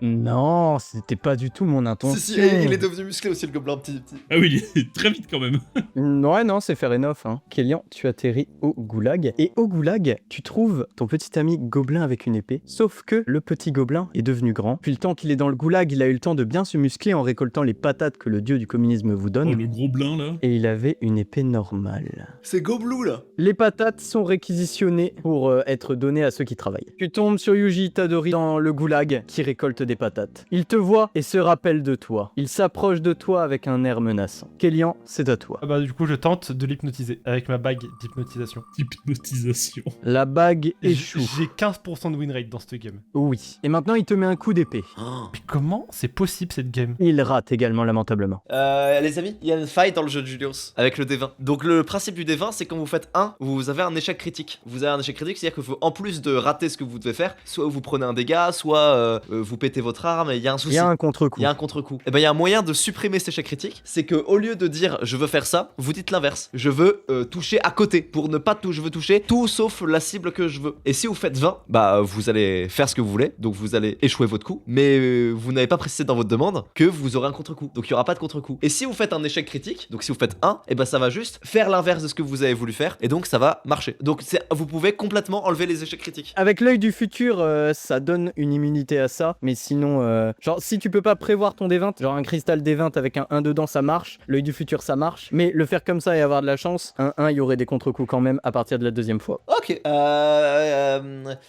Non, c'était pas du tout mon intention. Si, il est devenu musclé aussi le gobelin petit. Ah oui, il est très vite quand même. Ouais, non, c'est fair enough. Hein. Kélian, tu atterris au goulag. Et au goulag, tu trouves ton petit ami gobelin avec une épée. Sauf que le petit gobelin est devenu grand. Puis le temps qu'il est dans le goulag, il a eu le temps de bien se muscler en récoltant les patates que le dieu du communisme vous donne. Oh, le gros blin là. Et il avait une épée normale. C'est Goblou là. Les patates sont réquisitionnées pour être données à ceux qui travaillent. Tu tombes sur Yuji Itadori dans le goulag qui récolte des patates. Il te voit et se rappelle de toi. Il s'approche de toi avec un air menaçant. Kélian, c'est à toi. Ah bah du coup je tente de l'hypnotiser avec ma bague d'hypnotisation. Hypnotisation. La bague échoue. J'ai 15% de win rate dans cette game. Oui. Et maintenant, il te met un coup d'épée. Mais comment c'est possible cette game? Il rate également lamentablement. Les amis, il y a une faille dans le jeu de Julius avec le D20. Donc le principe du D20 c'est quand vous faites 1, vous avez un échec critique. Vous avez un échec critique, c'est-à-dire que vous, en plus de rater ce que vous devez faire, soit vous prenez un dégât, soit vous pétez votre arme et il y a un souci. Il y a un contre-coup. Il y a un contre-coup. Et ben il y a un moyen de supprimer cet échec critique, c'est que au lieu de dire je veux faire ça, vous dites l'inverse. Je veux toucher à côté pour ne pas je veux toucher tout sauf la cible que je veux. Et si vous faites 20, bah vous allez faire ce que vous voulez, donc vous allez échouer votre coup, mais vous n'avez pas précisé dans votre demande que vous aurez un contre-coup. Donc il y aura pas de contre-coup. Et si vous faites un échec critique, donc si vous faites 1, et ben ça va juste faire l'inverse de ce que vous avez voulu faire et donc ça va marcher. Donc vous pouvez complètement enlever les échecs critiques. Avec l'œil du futur, ça donne une immunité à ça, mais sinon, genre si tu peux pas prévoir ton D20, genre un cristal D20 avec un 1 dedans ça marche, l'œil du futur ça marche, mais le faire comme ça et avoir de la chance, un 1 il y aurait des contre-coups quand même à partir de la deuxième fois. Ok.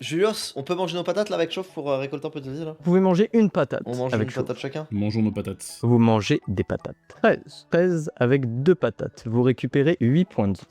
Julius, on peut manger nos patates là avec chauffe pour récolter un peu de vie là. Vous pouvez manger une patate. On mange avec une chaud. patate chacun. Mangeons nos patates. Vous mangez des patates. 13. 13 avec 2 patates. Vous récupérez 8 points de vie.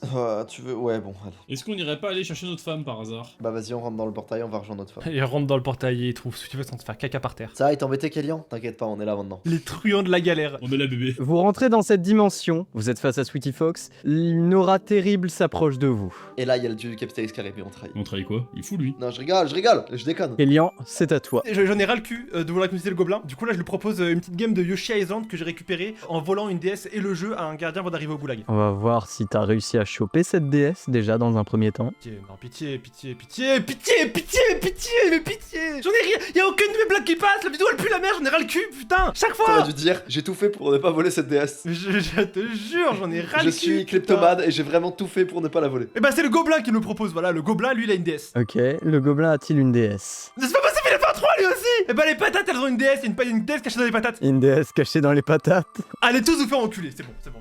Tu veux. Ouais, bon, allez. Est-ce qu'on irait pas aller chercher notre femme par hasard? Bah vas-y, on rentre dans le portail, on va rejoindre notre femme. Il rentre dans le portail et il trouve Sweetie Fox train de se faire caca par terre. Ça va, il t'embêtait, Kélian? T'inquiète pas, on est là maintenant. Les truands de la galère. On est là, bébé. Vous rentrez dans cette dimension, vous êtes face à Sweetie Fox, une aura terrible s'approche de vous. Et là, il y a le dieu du capitalisme qui arrive, mais on trahit. On trahit quoi? Il est fou, lui. Non, je rigole, je déconne. Kélian, c'est à toi. J'en ai ras le cul de vouloir utiliser le gobelin. Du coup, là, je lui propose une petite game de Yoshi Island que j'ai récupéré en volant une déesse et le jeu à un gardien avant d'arriver au goulag. On va voir si t'as réussi à choper cette déesse déjà dans un premier temps. Pitié, non, pitié, pitié, pitié, pitié, pitié, pitié, mais pitié. J'en ai rien, y'a aucune de mes blagues qui passe, la vidéo elle pue la merde, j'en ai ras le cul, putain, chaque fois. T'aurais dû dire, j'ai tout fait pour ne pas voler cette déesse. Mais je te jure, j'en ai ras le Je cul. suis kleptomane et j'ai vraiment tout fait pour ne pas la voler. Et bah c'est le gobelin qui me le propose, voilà, le gobelin lui il a une déesse. Ok, le gobelin a-t-il une déesse? C'est pas possible, il a fait un 3 lui aussi. Et bah les patates elles ont une déesse, il y a une déesse cachée dans les patates. Une déesse cachée dans les patates? Allez tous vous faire enculer, c'est bon, c'est bon.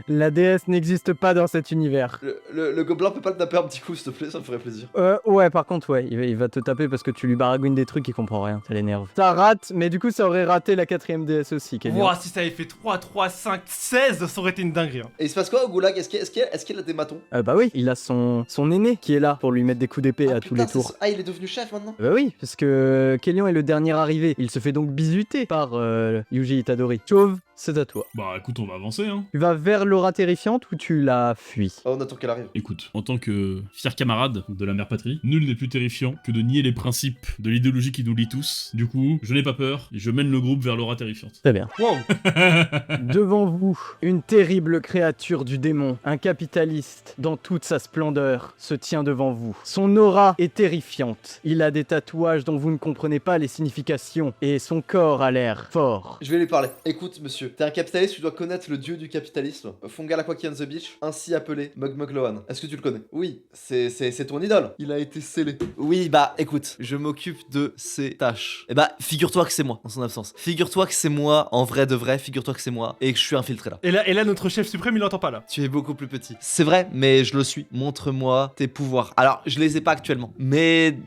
La déesse n'existe pas dans cet univers. Le gobelin peut pas te taper un petit coup, s'il te plaît, ça me ferait plaisir. Ouais, par contre, ouais, il va te taper parce que tu lui baragouines des trucs, il comprend rien, ça l'énerve. Ça rate, mais du coup, ça aurait raté la 4ème déesse aussi, Kélian. Ouah, si ça avait fait 3, 3, 5, 16, ça aurait été une dinguerie. Hein. Et il se passe quoi au goulag? Est-ce qu'il a des matons? Bah oui, il a son aîné qui est là pour lui mettre des coups d'épée à tous les tours. Ah, il est devenu chef maintenant? Bah oui, parce que Kélian est le dernier arrivé. Il se fait donc bisuter par Yuji Itadori. Chauve, c'est à toi. Bah écoute, on va avancer, hein. Tu vas vers l'aura terrifiante ou tu la fuis? Oh, on attend qu'elle arrive. Écoute, en tant que fier camarade de la mère patrie, nul n'est plus terrifiant que de nier les principes de l'idéologie qui nous lie tous. Du coup, je n'ai pas peur et je mène le groupe vers l'aura terrifiante. Très bien. Wow. Devant vous, une terrible créature du démon, un capitaliste dans toute sa splendeur, se tient devant vous. Son aura est terrifiante. Il a des tatouages dont vous ne comprenez pas les significations et son corps a l'air fort. Je vais lui parler. Écoute, monsieur, t'es un capitaliste, tu dois connaître le dieu du capitalisme, Fongalakwaki on the Beach, ainsi appelé Mugmuglohan. Est-ce que tu le connais? Oui, c'est ton idole. Il a été scellé. Oui, bah écoute, je m'occupe de ses tâches. Et bah, figure-toi que c'est moi, en son absence. Figure-toi que c'est moi, en vrai de vrai, figure-toi que c'est moi, et que je suis infiltré là. Et là notre chef suprême il l'entend pas là. Tu es beaucoup plus petit. C'est vrai, mais je le suis. Montre-moi tes pouvoirs. Alors, je les ai pas actuellement, mais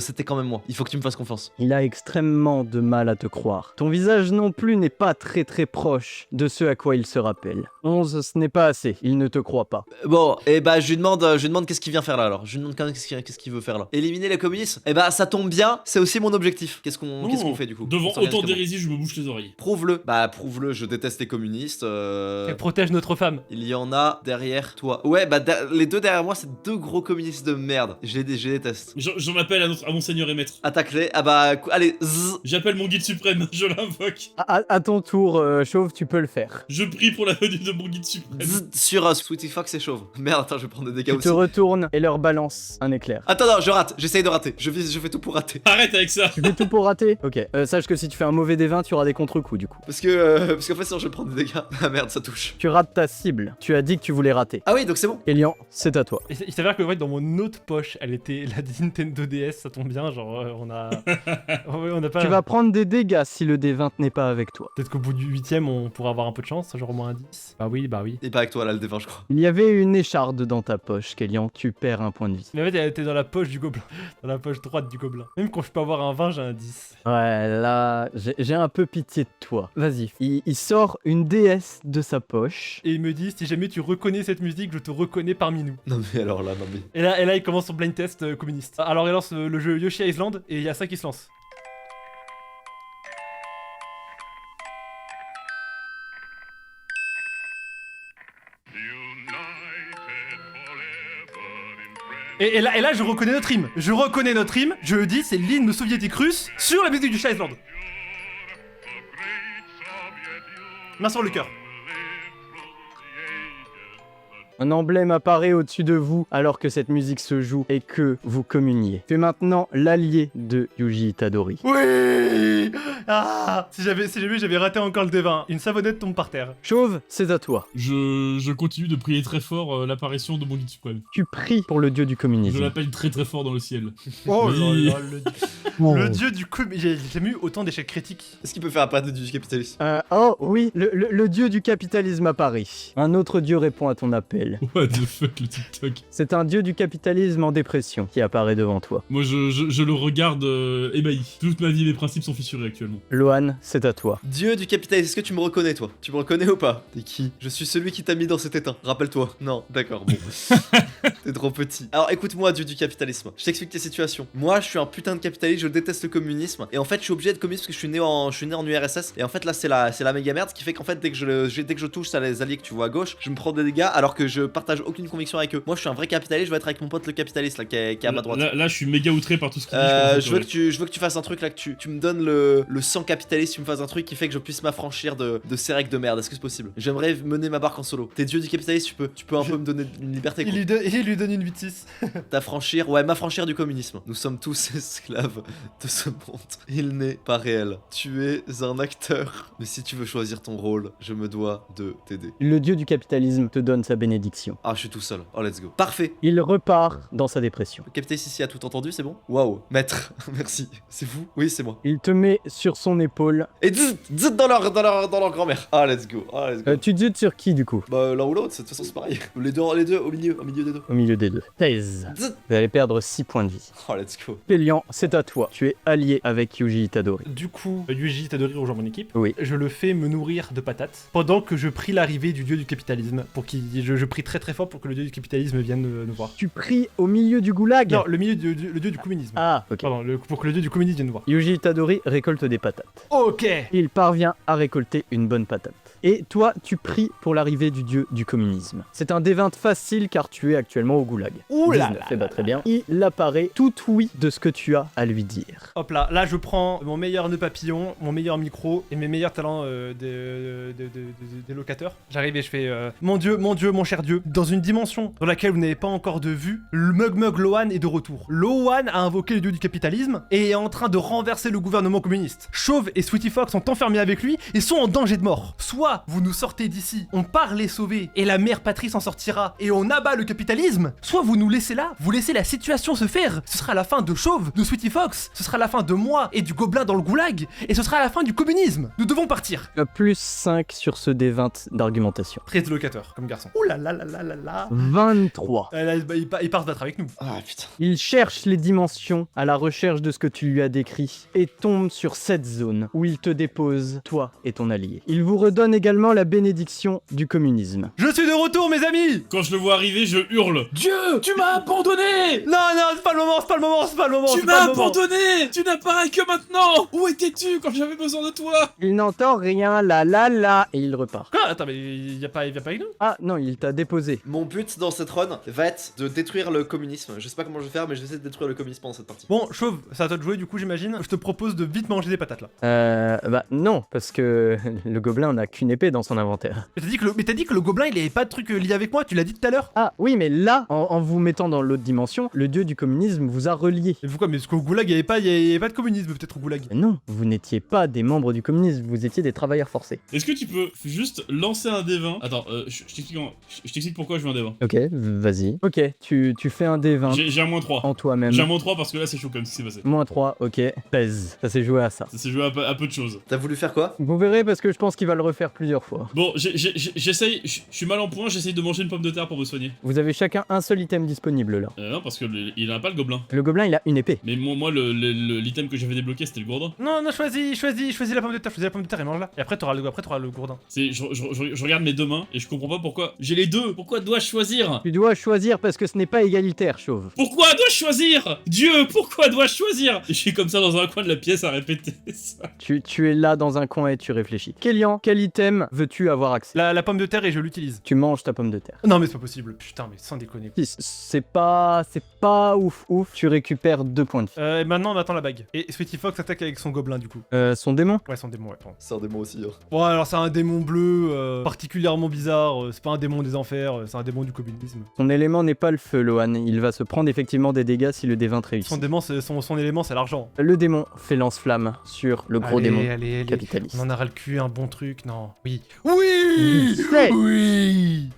c'était quand même moi. Il faut que tu me fasses confiance. Il a extrêmement de mal à te croire. Ton visage non plus n'est pas très proche de ce à quoi il se rappelle. 11, ce n'est pas assez, il ne te croit pas. Bon, et bah je lui demande qu'est-ce qu'il vient faire là alors. Je lui demande quand même qu'est-ce qu'il veut faire là. Éliminer les communistes? Et bah ça tombe bien, c'est aussi mon objectif. Qu'est-ce qu'on fait du coup? Devant On s'organise autant comment? d'hérésie, je me bouche les oreilles. Prouve-le. Bah prouve-le, je déteste les communistes. Et protège notre femme. Il y en a derrière toi. Ouais, bah les deux derrière moi, c'est deux gros communistes de merde. Je les déteste. J'en appelle à mon seigneur et maître. Attaque-les. Ah bah allez, zzz. J'appelle mon guide suprême, je l'invoque. À ton tour, Chauve, tu peux le faire. Je prie pour la venue de mon guide suprême. Zzz, sur Sweetie Fox et Chauve. Merde, attends, je vais prendre des dégâts Tu aussi. te retournes et leur balance un éclair. Attends, non, je rate. J'essaye de rater. Je fais tout pour rater. Arrête avec ça. Tu fais tout pour rater? Ok, sache que si tu fais un mauvais des 20, tu auras des contre-coups du coup. Parce qu'en fait, sinon, je vais prendre des dégâts. Ah merde, ça touche. Tu rates ta cible. Tu as dit que tu voulais rater. Ah oui, donc c'est bon. Elian, c'est à toi. Et il s'avère que ouais, dans mon autre poche, elle était la Nintendo DS, ça tombe bien, genre on a... ouais, on a pas... Tu vas prendre des dégâts si le D20 n'est pas avec toi. Peut-être qu'au bout du 8ème, on pourra avoir un peu de chance, genre au moins un 10. Bah oui, bah oui. Et pas avec toi là, le dévin, je crois. Il y avait une écharde dans ta poche, Kélian, tu perds un point de vie. Mais en fait, elle était dans la poche du gobelin. Dans la poche droite du gobelin. Même quand je peux avoir un 20, j'ai un 10. Ouais, là, j'ai un peu pitié de toi. Vas-y, il sort une déesse de sa poche. Et il me dit, si jamais tu reconnais cette musique, je te reconnais parmi nous. Non mais alors là, non mais. Et là il commence son blind test communiste. Alors il lance le jeu Yoshi Island, et il y a ça qui se lance. Et là, je reconnais notre hymne. Je reconnais notre hymne. Je le dis, c'est l'hymne soviétique russe sur la musique du Yoshi Island. Main sur le cœur. Un emblème apparaît au-dessus de vous alors que cette musique se joue et que vous communiez. Tu es maintenant l'allié de Yuji Itadori. Oui. Ah. Si jamais j'avais raté encore le D20, une savonnette tombe par terre. Chauve, c'est à toi. Je continue de prier très fort l'apparition de mon guide suprême. Tu pries pour le dieu du Je communisme. l'appelle très très fort dans le ciel. Oh Oui. là là, le dieu du coup, j'ai jamais eu autant d'échecs critiques. Est-ce qu'il peut faire apparaître du capitalisme? Oh oui, le dieu du capitalisme apparaît. Un autre dieu répond à ton appel. What the fuck, le TikTok. C'est un dieu du capitalisme en dépression qui apparaît devant toi. Moi je le regarde ébahi. Toute ma vie, mes principes sont fissurés actuellement. bon. Lohan, c'est à toi. Dieu du capitalisme, est-ce que tu me reconnais, toi? Tu me reconnais ou pas? T'es qui? Je suis celui qui t'a mis dans cet état, rappelle-toi. Non, d'accord, bon. T'es trop petit. Alors écoute-moi, Dieu du capitalisme. Je t'explique tes situations. Moi, je suis un putain de capitaliste, je déteste le communisme. Et en fait, je suis obligé de communiste parce que je suis né en URSS. Et en fait, là, c'est la méga merde, ce qui fait qu'en fait, dès que je touche ça, les alliés que tu vois à gauche, je me prends des dégâts alors que je partage aucune conviction avec eux. Moi, je suis un vrai capitaliste, je vais être avec mon pote le capitaliste là, qui est à ma droite. Là, je suis méga outré par tout ce qu'il dit. Je veux que tu fasses un truc là, que tu me donnes le sang capitaliste, tu me fasses un truc qui fait que je puisse m'affranchir de ces règles de merde. Est-ce que c'est possible? J'aimerais mener ma barque en solo. T'es Dieu du capitalisme, tu peux un peu me donner une liberté, quoi. Il lui donne une 8-6. M'affranchir du communisme. Nous sommes tous esclaves de ce monde. Il n'est pas réel. Tu es un acteur. Mais si tu veux choisir ton rôle, je me dois de t'aider. Le dieu du capitalisme te donne sa bénédiction. Ah, je suis tout seul. Oh, let's go. Parfait. Il repart dans sa dépression. Le capitaliste ici a tout entendu, c'est bon? Waouh. Maître, merci. C'est vous? Oui, c'est moi. Il te met sur son épaule. Et dzz dans leur grand-mère. Ah, let's go. Ah, let's go. Tu te jettes sur qui du coup? Bah, l'un ou l'autre, de toute façon, c'est pareil. Les deux, au milieu des deux. Au milieu des deux. 16. Dzz. Vous allez perdre 6 points de vie. Oh, let's go. Pélian, c'est à toi. Tu es allié avec Yuji Itadori. Du coup, Yuji Itadori rejoint mon équipe. Oui. Je le fais me nourrir de patates pendant que je prie l'arrivée du dieu du capitalisme. Je prie très très fort pour que le dieu du capitalisme vienne nous voir. Tu pries au milieu du goulag? Non, le dieu du communisme. Ah, ok. Pardon, pour que le dieu du communisme vienne nous voir. Yuji Itadori récolte des patates. Ok. Il parvient à récolter une bonne patate. Et toi, tu pries pour l'arrivée du dieu du communisme. C'est un D20 facile car tu es actuellement au goulag. Ouh là 19, là eh ben, très bien. Il apparaît tout oui de ce que tu as à lui dire. Hop là je prends mon meilleur nœud papillon, mon meilleur micro et mes meilleurs talents des locateurs. J'arrive et je fais mon dieu, mon cher dieu, dans une dimension dans laquelle vous n'avez pas encore de vue, le Mug Lohan est de retour. Lohan a invoqué le dieu du capitalisme et est en train de renverser le gouvernement communiste. Chauve et Sweetie Fox sont enfermés avec lui et sont en danger de mort. Soit vous nous sortez d'ici, on part les sauver et la mère patrie s'en sortira et on abat le capitalisme, soit vous nous laissez là, vous laissez la situation se faire. Ce sera la fin de Chauve, de Sweetie Fox, ce sera la fin de moi et du gobelin dans le goulag, et ce sera la fin du communisme. Nous devons partir. Tu as plus 5 sur ce D20 d'argumentation. Très locateur, comme garçon. Ouh là là là là là là. 23. Il part se battre avec nous. Ah, putain. Il cherche les dimensions à la recherche de ce que tu lui as décrit et tombe sur cette zone où il te dépose, toi et ton allié. Il vous redonne également la bénédiction du communisme. Je suis de retour, mes amis. Quand je le vois arriver, je hurle. Dieu, tu m'as abandonné. Non, c'est pas le moment, c'est pas le moment, c'est pas le moment. Tu c'est pas m'as le moment. abandonné. Tu n'apparais que maintenant. Où étais-tu quand j'avais besoin de toi? Il n'entend rien, là, et il repart. Quoi? Attends, mais il vient pas avec nous? Ah non, il t'a déposé. Mon but dans cette run va être de détruire le communisme. Je sais pas comment je vais faire, mais je vais essayer de détruire le communisme pendant cette partie. Bon, Chauve, c'est à toi de jouer du coup, j'imagine. Je te propose de vite manger des patates là. Bah non, parce que le gobelin n'a qu'une épée dans son inventaire. Mais t'as dit que le gobelin il avait pas de truc lié avec moi, tu l'as dit tout à l'heure. Ah oui, mais là, en vous mettant dans l'autre dimension, le dieu du communisme vous a relié. Mais pourquoi? Mais parce qu'au goulag il y avait pas de communisme peut-être au goulag. Non, vous n'étiez pas des membres du communisme, vous étiez des travailleurs forcés. Est-ce que tu peux juste lancer un D20? Attends, je t'explique pourquoi je veux un D20. Ok, vas-y. Ok, tu fais un D20 J'ai un -3. en toi-même. J'ai un -3 parce que là c'est chaud comme ce qui s'est passé. -3, ok, pèse. Ça s'est joué à ça. Ça s'est joué à peu de choses. T'as voulu faire quoi? Vous verrez parce que je pense qu'il va le refaire plusieurs fois. Bon, j'essaye, je suis mal en point, j'essaye de manger une pomme de terre pour me soigner. Vous avez chacun un seul item disponible là. Non, parce que il a pas le gobelin. Le gobelin, il a une épée. Mais moi l'item que j'avais débloqué c'était le gourdin. Non, choisis la pomme de terre et mange-la. Et après t'auras le gourdin. Je regarde mes deux mains et je comprends pas pourquoi. J'ai les deux, pourquoi dois-je choisir? Tu dois choisir parce que ce n'est pas égalitaire, Chauve. Pourquoi dois-je choisir? Dieu, pourquoi dois-je choisir? Et je suis comme ça dans un coin de la pièce à répéter ça. Tu es là dans un coin et tu réfléchis. Kélian, quel item veux-tu avoir accès? La pomme de terre et je l'utilise. Tu manges ta pomme de terre. Non mais c'est pas possible. Putain mais sans déconner. C'est pas ouf. Tu récupères 2 points de vie. Et maintenant on attend la bague. Et Sweetie Fox attaque avec son gobelin du coup. Son démon? Ouais, son démon, ouais. Pardon. C'est un démon aussi. Hein. Bon alors c'est un démon bleu particulièrement bizarre. C'est pas un démon des enfers, c'est un démon du communisme. Son élément n'est pas le feu, Lohan. Il va se prendre effectivement des dégâts si le D20 réussit. Son élément c'est l'argent. Le démon fait lance-flamme sur le gros démon Allez. capitaliste. On en aura le cul, un bon truc, non. Oui. C'est- Oui.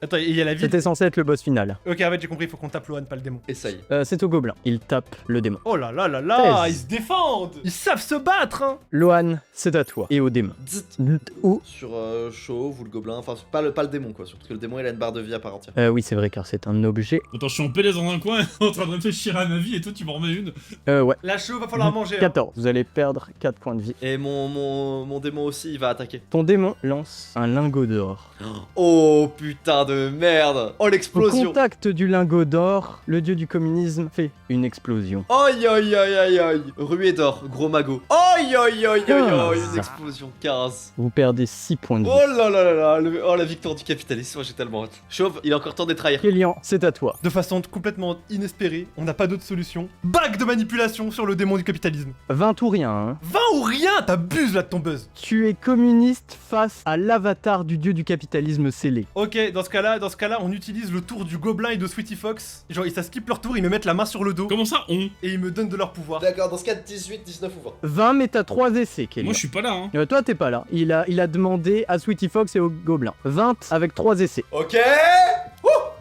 Attends, il y a la ville. C'était censé être le boss final. Ok, en fait, j'ai compris, il faut qu'on tape Lohan, pas le démon. Essaye. C'est au gobelin. Il tape le démon. Oh là là là là, 16. ils se défendent. Ils savent se battre, hein. Lohan, c'est à toi. Et au démon. Dzzt. Où Sur Chauve ou le gobelin, enfin pas le démon quoi, surtout que le démon il a une barre de vie à part entière. Oui, c'est vrai, car c'est un objet. Attends, je suis en PLS dans un coin, en train de réfléchir à ma vie, et toi tu m'en remets une. Ouais. La cheveux, va falloir manger. Hein. 14. Vous allez perdre 4 points de vie. Et mon démon aussi il va attaquer. Ton démon lance un lingot d'or. Oh putain de merde. Oh Au l'explosion. contact du lingot d'or, le dieu du communisme fait une explosion. Aïe aïe aïe aïe aïe. Ruée d'or, gros magot. Aïe aïe aïe aïe aïe. 15. Une explosion 15. Vous perdez 6 points de vie. Oh là là là là. Oh la victoire du capitalisme, moi j'ai tellement hâte. Chauve, il a encore temps de trahir. Kélian, c'est à toi. De façon complètement inespérée, on n'a pas d'autre solution. Bague de manipulation sur le démon du capitalisme. 20 ou rien, hein. 20 ou rien, t'abuses là de ton buzz. Tu es communiste face à l'avatar du dieu du capitalisme scellé. Ok, dans ce cas-là, on utilise le tour du gobelin et de Sweetie Fox. Genre, ça skip leur tour, ils me mettent la main sur le dos Comment ça, on et ils me donnent de leur pouvoir. D'accord, dans ce cas 18, 19 ou 20. 20, mais t'as 3 essais, Kélian. Moi je suis pas là, hein. Toi, t'es pas là. Il a demandé à Sweetie Fox et au gobelin. 20 avec 3 essais. Ok.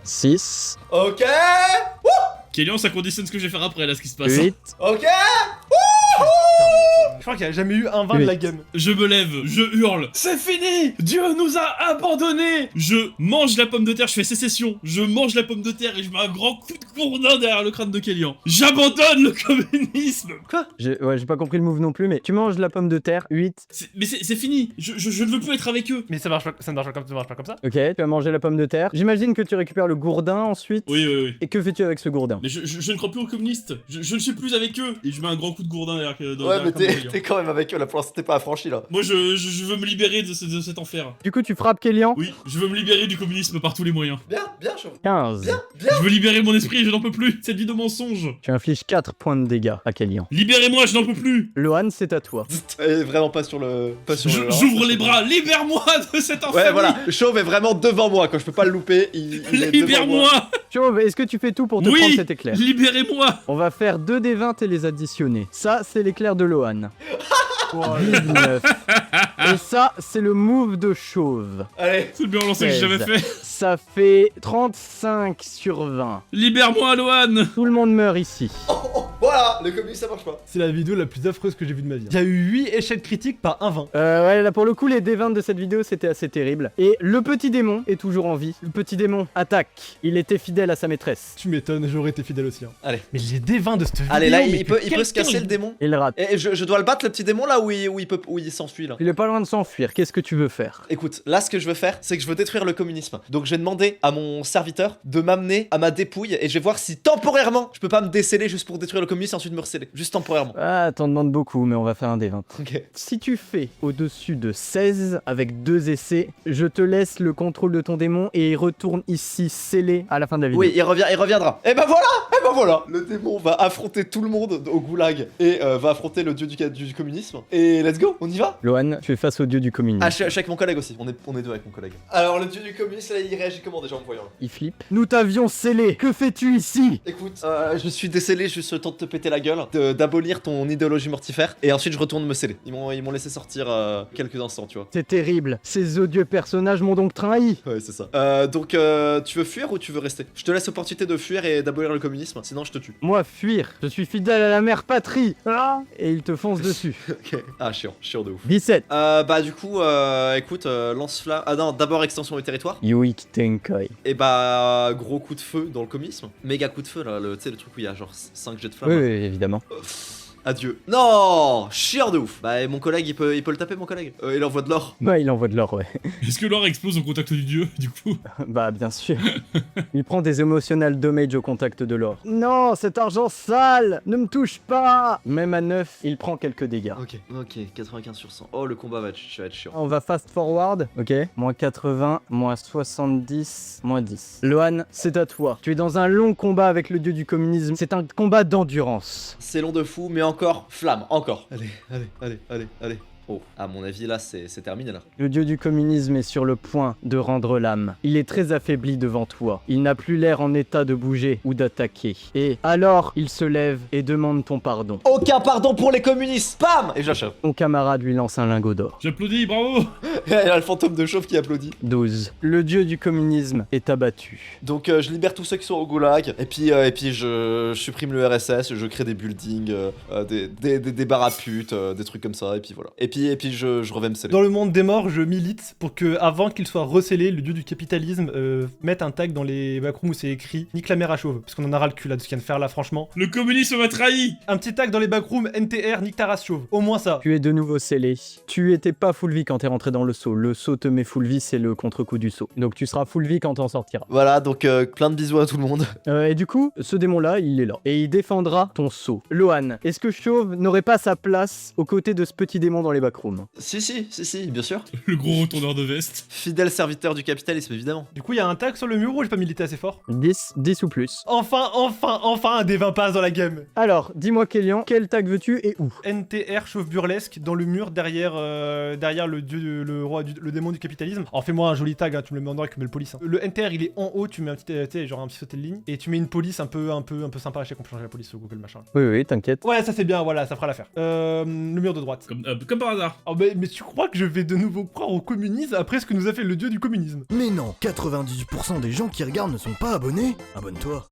6, Ok. Kélian, ça conditionne ce que je vais faire après, là, ce qui se passe. 8, Ok. Je crois qu'il n'y a jamais eu un 20 de la game. Je me lève, je hurle. C'est fini. Dieu nous a abandonnés. Je mange la pomme de terre, je fais sécession. Je mange la pomme de terre et je mets un grand coup de gourdin derrière le crâne de Kélian. J'abandonne le communisme. j'ai pas compris le move non plus, mais tu manges la pomme de terre. 8, Mais c'est fini. Je ne veux plus être avec eux. Mais ça marche pas, ça ne marche pas comme ça. ok, tu as mangé la pomme de terre. J'imagine que tu récupères le gourdin ensuite. Oui. Et que fais-tu avec ce gourdin? Mais je ne crois plus aux communistes. Je ne suis plus avec eux. Et je mets un grand coup de gourdin derrière Ouais, derrière mais le crâne de Kélian. t'es quand même avec eux là, pour l'instant t'es pas affranchi là. Moi, je veux me libérer de cet enfer. Du coup, tu frappes Kélian. Oui, je veux me libérer du communisme par tous les moyens. Bien, Chauve. 15. Bien. Je veux libérer mon esprit, je n'en peux plus. Cette vie de mensonge. Tu infliges 4 points de dégâts à Kélian. Libérez-moi, je n'en peux plus. Lohan, c'est à toi. Et vraiment pas sur le. Pas sur le. J'ouvre les bras, libère-moi de cet enfer. Ouais, voilà. Chauve est vraiment devant moi, quand je peux pas le louper. Il est devant moi. Libère-moi. Chauve, est-ce que tu fais tout pour te Oui. prendre cet éclair? Libérez-moi. On va faire 2 des 20 et les additionner. Ça, c'est l'éclair de Lohan. 19. Et ça, c'est le move de Chauve. Allez. C'est le meilleur lancer que j'ai jamais 16. fait. Ça fait 35 sur 20. Libère-moi, Lohan. Tout le monde meurt ici. Voilà, le communisme ça marche pas. C'est la vidéo la plus affreuse que j'ai vue de ma vie. Il y a eu 8 échecs critiques par un 20. Ouais, là pour le coup, les D20 de cette vidéo, c'était assez terrible. Et le petit démon est toujours en vie. Le petit démon attaque. Il était fidèle à sa maîtresse. Tu m'étonnes, j'aurais été fidèle aussi. Hein. Allez. Mais les D20 de cette vidéo. Allez, là, mais il peut que se casser le démon. Il rate. Et je dois le battre, le petit démon là, où il s'enfuit là. Il est pas loin de s'enfuir. Qu'est-ce que tu veux faire? Écoute, là ce que je veux faire, c'est que je veux détruire le communisme. Donc je vais demander à mon serviteur de m'amener à ma dépouille et je vais voir si temporairement je peux pas me déceler juste pour détruire le communisme et ensuite me receller. Juste temporairement. Ah, t'en demandes beaucoup, mais on va faire un D20. Ok. Si tu fais au-dessus de 16 avec 2 essais, je te laisse le contrôle de ton démon et il retourne ici scellé à la fin de la vidéo. Oui, il reviendra. Et ben voilà. Le démon va affronter tout le monde au goulag et va affronter le dieu du communisme. Et let's go, on y va. Lohan, tu es face au dieu du communisme. Ah, je suis avec mon collègue aussi. On est deux avec mon collègue. Alors le dieu du communisme, là, il réagit comment déjà en me voyant là? Il flippe. Nous t'avions scellé. Que fais-tu ici? Écoute, je suis décellé juste le temps de te péter la gueule, d'abolir ton idéologie mortifère, et ensuite je retourne me sceller. Ils m'ont laissé sortir quelques instants, tu vois. C'est terrible. Ces odieux personnages m'ont donc trahi. Ouais, c'est ça. Donc, tu veux fuir ou tu veux rester? Je te laisse l'opportunité de fuir et d'abolir le communisme, sinon je te tue. Moi, fuir. Je suis fidèle à la mère patrie. Ah, et il te fonce dessus. Ok. Ah, chiant de ouf. 17. Bah, du coup, écoute, lance-flamme. Ah non, d'abord extension du territoire. Yuik Tenkai. Et bah, gros coup de feu dans le communisme. Méga coup de feu là, tu sais, le truc où il y a genre 5 jets de flamme. Oui, là. oui, évidemment. Adieu. Non, chiant de ouf. Bah, et mon collègue, il peut le taper, mon collègue. Il envoie de l'or. Ouais, il envoie de l'or, ouais. Est-ce que l'or explose au contact du dieu, du coup? Bah, bien sûr. Il prend des emotional damage au contact de l'or. Non, cet argent sale ne me touche pas. Même à 9, il prend quelques dégâts. Ok, 95 sur 100. Oh, le combat va être chiant. On va fast forward, ok. Moins 80, moins 70, moins 10. Lohan, c'est à toi. Tu es dans un long combat avec le dieu du communisme. C'est un combat d'endurance. C'est long de fou, mais encore flamme, encore. Allez. Oh, à mon avis, là, c'est terminé, là. Le dieu du communisme est sur le point de rendre l'âme. Il est très affaibli devant toi. Il n'a plus l'air en état de bouger ou d'attaquer. Et alors, il se lève et demande ton pardon. Aucun pardon pour les communistes. Bam! Et je l'achève. Ton camarade lui lance un lingot d'or. J'applaudis, bravo. Il y a le fantôme de chauve qui applaudit. 12. Le dieu du communisme est abattu. Donc je libère tous ceux qui sont au goulag, et puis je supprime le RSS, je crée des buildings, des bars à putes, des trucs comme ça, et puis voilà. Et puis je reviens me sceller. Dans le monde des morts, je milite pour que, avant qu'il soit recellé, le dieu du capitalisme mette un tag dans les backrooms où c'est écrit « Nique la mère à chauve », parce qu'on en a ras le cul là de ce qu'il vient de faire là, franchement. Le communisme m'a trahi. Un petit tag dans les backrooms NTR, nique ta race chauve. Au moins ça. Tu es de nouveau scellé. Tu étais pas full vie quand t'es rentré dans le saut. Le saut te met full vie, c'est le contre-coup du saut. Donc tu seras full vie quand t'en sortiras. Voilà, donc plein de bisous à tout le monde. Et du coup, ce démon-là, il est là. Et il défendra ton saut. Lohan, est-ce que Chauve n'aurait pas sa place aux côtés de ce petit démon dans les backrooms? Si, bien sûr. Le gros retourneur de veste. Fidèle serviteur du capitalisme, évidemment. Du coup, il y a un tag sur le mur où j'ai pas milité assez fort. 10 ou plus. Enfin un des 20 passes dans la game. Alors, dis-moi Kélian, quel tag veux-tu et où? NTR chauve burlesque dans le mur derrière le dieu, le démon du capitalisme. Alors fais-moi un joli tag, hein, tu me le mets en or et tu mets le police. Hein. Le NTR il est en haut, tu mets un petit, genre un petit sauté de ligne et tu mets une police un peu sympa. Je sais qu'on peut changer la police au Google machin. Oui, t'inquiète. Ouais, ça c'est bien, voilà, ça fera l'affaire. Le mur de droite. Comme par hasard. Oh, mais tu crois que je vais de nouveau croire au communisme après ce que nous a fait le dieu du communisme? Mais non, 98% des gens qui regardent ne sont pas abonnés. Abonne-toi.